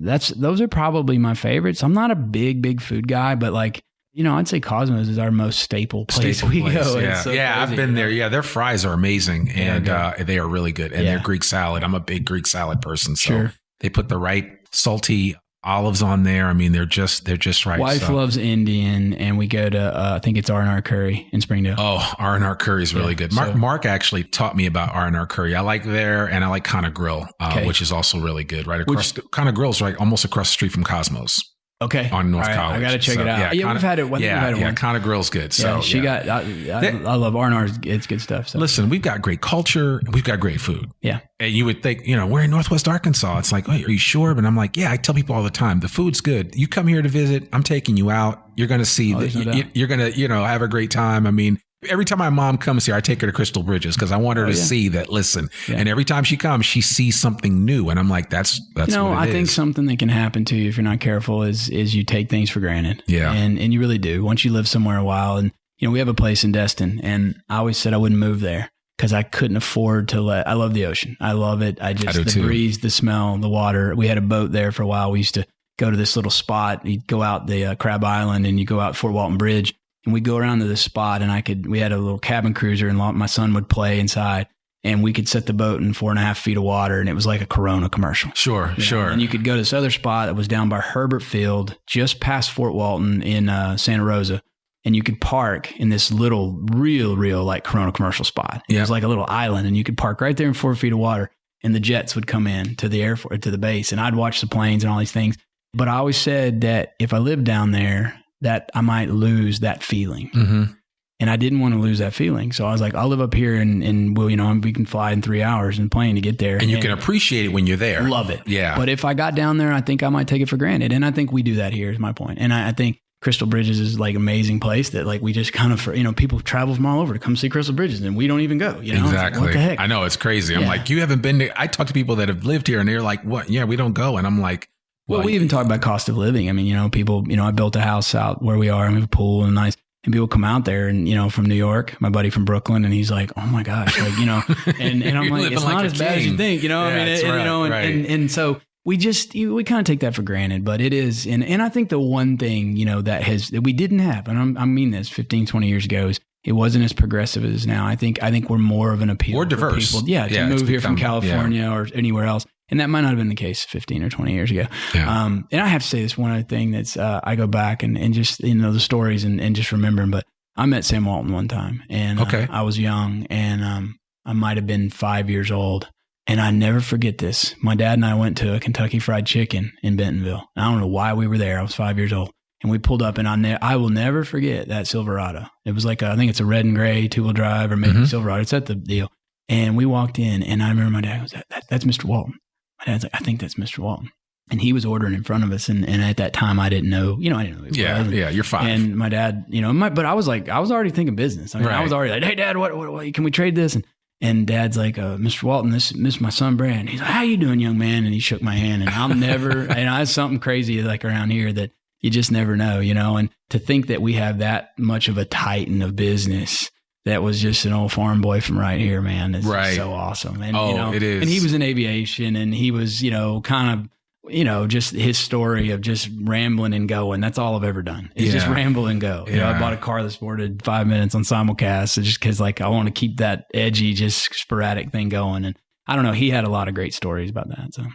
[SPEAKER 5] those are probably my favorites. I'm not a big food guy, but like, I'd say Cosmos is our most staple place we go.
[SPEAKER 2] Yeah, so I've been there. Yeah, their fries are amazing and they are really good. And their Greek salad, I'm a big Greek salad person. So they put the right salty olives on there. I mean, they're just right.
[SPEAKER 5] Wife loves Indian, and we go to I think it's R&R Curry in Springdale.
[SPEAKER 2] Oh, R&R Curry is really good. Mark actually taught me about R&R Curry. I like there, and I like Kana Grill, which is also really good. Right across Kana Grill's right almost across the street from Cosmos.
[SPEAKER 5] Okay.
[SPEAKER 2] On North College.
[SPEAKER 5] I got to check it out. Yeah, we've had it.
[SPEAKER 2] Kana Grill's good. So
[SPEAKER 5] I love R&R. It's good stuff. So.
[SPEAKER 2] Listen, we've got great culture. We've got great food.
[SPEAKER 5] Yeah.
[SPEAKER 2] And you would think, we're in Northwest Arkansas. It's like, are you sure? But I'm like, I tell people all the time, the food's good. You come here to visit, I'm taking you out. You're going to see, you're going to, have a great time. I mean, Every time my mom comes here, I take her to Crystal Bridges because I want her to see that, listen. Yeah. And every time she comes, she sees something new. And I'm like, that's what it is.
[SPEAKER 5] I think something that can happen to you if you're not careful is you take things for granted.
[SPEAKER 2] Yeah.
[SPEAKER 5] And you really do. Once you live somewhere a while, and we have a place in Destin, and I always said I wouldn't move there because I couldn't afford to I love the ocean. I love it. The breeze, the smell, the water. We had a boat there for a while. We used to go to this little spot. You'd go out the Crab Island and you go out Fort Walton Bridge. And we'd go around to this spot, and we had a little cabin cruiser, and my son would play inside, and we could set the boat in 4.5 feet of water, and it was like a Corona commercial.
[SPEAKER 2] Sure.
[SPEAKER 5] And you could go to this other spot that was down by Herbert Field, just past Fort Walton in Santa Rosa, and you could park in this little, real like Corona commercial spot. It was like a little island, and you could park right there in 4 feet of water, and the jets would come in to the airport, to the base, and I'd watch the planes and all these things. But I always said that if I lived down there, that I might lose that feeling.
[SPEAKER 2] Mm-hmm.
[SPEAKER 5] And I didn't want to lose that feeling. So I was like, I'll live up here and we can fly in 3 hours in plane to get there.
[SPEAKER 2] And you can appreciate it when you're there.
[SPEAKER 5] Love it.
[SPEAKER 2] Yeah.
[SPEAKER 5] But if I got down there, I think I might take it for granted. And I think we do that here is my point. And I think Crystal Bridges is like an amazing place that like we just kind of, people travel from all over to come see Crystal Bridges and we don't even go.
[SPEAKER 2] Exactly.
[SPEAKER 5] Like, what the heck?
[SPEAKER 2] I know, it's crazy. I'm like, you haven't been to, I talk to people that have lived here and they're like, what? Yeah, we don't go. And I'm like,
[SPEAKER 5] well, we even talk about cost of living. I mean, people, I built a house out where we are and we have a pool and nice, and people come out there and, from New York, my buddy from Brooklyn, and he's like, oh my gosh, like, and I'm like, it's not as bad as you think, and so we kind of take that for granted, but it is. And I think the one thing, that we didn't have, and I mean this 15, 20 years ago, is it wasn't as progressive as now. I think we're more of an appeal.
[SPEAKER 2] More diverse.
[SPEAKER 5] For people, to move here from California or anywhere else. And that might not have been the case 15 or 20 years ago.
[SPEAKER 2] Yeah.
[SPEAKER 5] And I have to say this one other thing that's, I go back and just, the stories and just remembering, but I met Sam Walton one time and I was young and I might've been 5 years old. And I never forget this. My dad and I went to a Kentucky Fried Chicken in Bentonville. I don't know why we were there. I was 5 years old. And we pulled up and I will never forget that Silverado. It was like, I think it's a red and gray 2-wheel drive or maybe Silverado. It's at the deal. And we walked in and I remember my dad goes, that's Mr. Walton. My dad's like, I think that's Mr. Walton. And he was ordering in front of us. And at that time, I didn't know, I didn't know.
[SPEAKER 2] Yeah, you're 5.
[SPEAKER 5] And my dad, but I was already thinking business. I mean, I was already like, hey, Dad, what can we trade this? And Dad's like, Mr. Walton, this is my son, Brant. He's like, how you doing, young man? And he shook my hand. And I'll never, it's something crazy like around here that you just never know, and to think that we have that much of a titan of business that was just an old farm boy from right here, man. It's so awesome. And,
[SPEAKER 2] it is.
[SPEAKER 5] And he was in aviation and he was, kind of, just his story of just rambling and going. That's all I've ever done is just ramble and go. I bought a car that sported 5 minutes on simulcast just because like I want to keep that edgy, just sporadic thing going. And I don't know, he had a lot of great stories about that. So,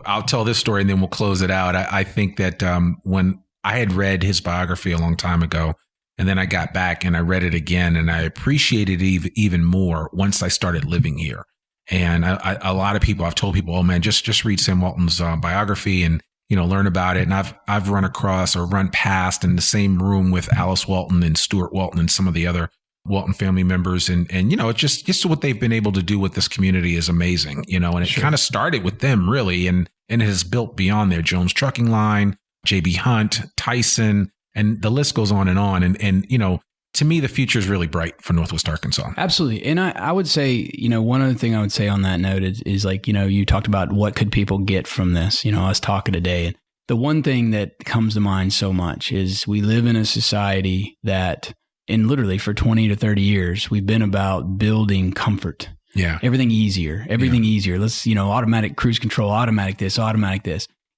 [SPEAKER 2] I'll tell this story and then we'll close it out. I think that when I had read his biography a long time ago, and then I got back and I read it again and I appreciated it even more once I started living here. And a lot of people, I've told people, oh man, just read Sam Walton's biography and, learn about it. And I've run across or run past in the same room with Alice Walton and Stuart Walton and some of the other Walton family members. And it's just what they've been able to do with this community is amazing, and it kind of started with them really. And it has built beyond there. Jones Trucking Line, J.B. Hunt, Tyson, and the list goes on. And to me, the future is really bright for Northwest Arkansas.
[SPEAKER 5] Absolutely. And I would say, one other thing I would say on that note is like, you talked about what could people get from this, us talking today. And the one thing that comes to mind so much is we live in a society that, and literally for 20 to 30 years, we've been about building comfort.
[SPEAKER 2] Yeah.
[SPEAKER 5] Everything easier. Let's, automatic cruise control, automatic this.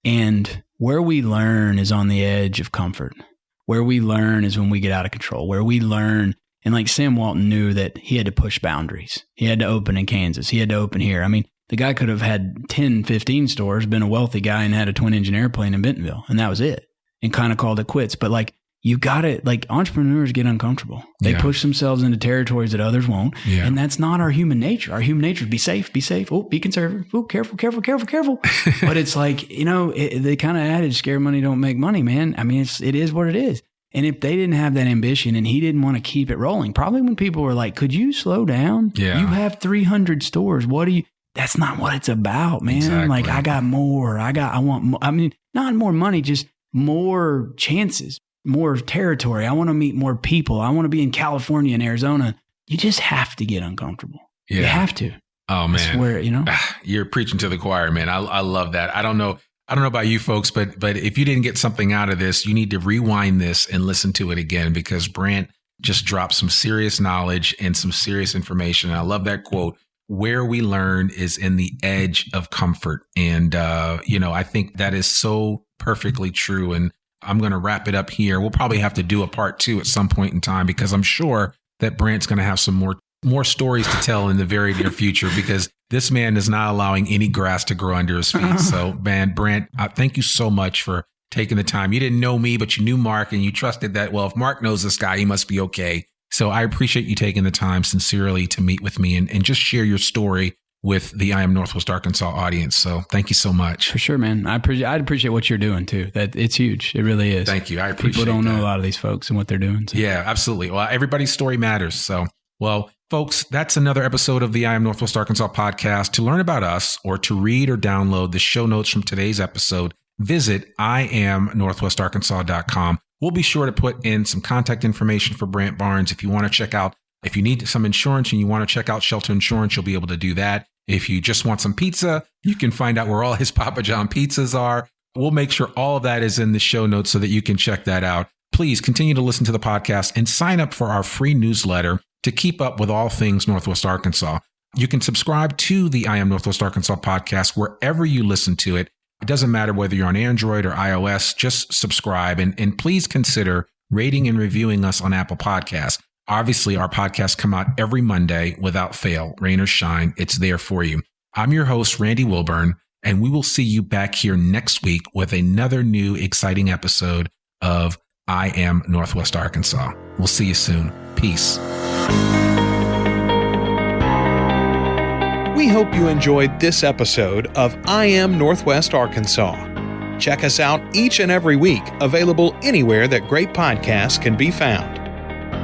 [SPEAKER 5] And where we learn is on the edge of comfort. Where we learn is when we get out of control, where we learn. And like Sam Walton knew that he had to push boundaries. He had to open in Kansas. He had to open here. I mean, the guy could have had 10, 15 stores, been a wealthy guy and had a twin engine airplane in Bentonville. And that was it. And kind of called it quits. But like, entrepreneurs get uncomfortable. They push themselves into territories that others won't. Yeah. And that's not our human nature. Our human nature is be safe. Oh, be conservative. Oh, careful. But it's like, the kind of adage, scare money don't make money, man. I mean, it is what it is. And if they didn't have that ambition and he didn't want to keep it rolling, probably when people were like, could you slow down?
[SPEAKER 2] Yeah.
[SPEAKER 5] You have 300 stores. That's not what it's about, man.
[SPEAKER 2] Exactly.
[SPEAKER 5] Like I got more. I want more. I mean, not more money, just more chances. more territory. I want to meet more people. I want to be in California and Arizona. You just have to get uncomfortable. Yeah. You have to.
[SPEAKER 2] Oh man.
[SPEAKER 5] That's where,
[SPEAKER 2] you're preaching to the choir, man. I love that. I don't know about you folks, but if you didn't get something out of this, you need to rewind this and listen to it again, because Brant just dropped some serious knowledge and some serious information. And I love that quote. Where we learn is in the edge of comfort. And, I think that is so perfectly true. And I'm going to wrap it up here. We'll probably have to do a part 2 at some point in time, because I'm sure that Brant's going to have some more stories to tell in the very near future, because this man is not allowing any grass to grow under his feet. So, man, Brant, thank you so much for taking the time. You didn't know me, but you knew Mark, and you trusted that, well, if Mark knows this guy, he must be okay. So I appreciate you taking the time sincerely to meet with me and just share your story with the I Am Northwest Arkansas audience. So thank you so much.
[SPEAKER 5] For sure, man. I'd appreciate what you're doing too. That it's huge. It really is.
[SPEAKER 2] Thank you. I appreciate it.
[SPEAKER 5] People don't know a lot of these folks and what they're doing. So.
[SPEAKER 2] Yeah, absolutely. Well, everybody's story matters. So, well, folks, that's another episode of the I Am Northwest Arkansas podcast. To learn about us or to read or download the show notes from today's episode, visit iamnorthwestarkansas.com. We'll be sure to put in some contact information for Brant Barnes. If you want to check out, if you need some insurance and you want to check out Shelter Insurance, you'll be able to do that. If you just want some pizza, you can find out where all his Papa John pizzas are. We'll make sure all of that is in the show notes so that you can check that out. Please continue to listen to the podcast and sign up for our free newsletter to keep up with all things Northwest Arkansas. You can subscribe to the I Am Northwest Arkansas podcast wherever you listen to it. It doesn't matter whether you're on Android or iOS, just subscribe and please consider rating and reviewing us on Apple Podcasts. Obviously, our podcasts come out every Monday without fail, rain or shine. It's there for you. I'm your host, Randy Wilburn, and we will see you back here next week with another new exciting episode of I Am Northwest Arkansas. We'll see you soon. Peace.
[SPEAKER 4] We hope you enjoyed this episode of I Am Northwest Arkansas. Check us out each and every week, available anywhere that great podcasts can be found.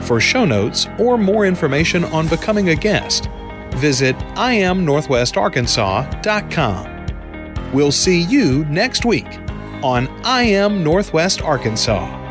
[SPEAKER 4] For show notes or more information on becoming a guest, visit iamnorthwestarkansas.com. We'll see you next week on I Am Northwest Arkansas.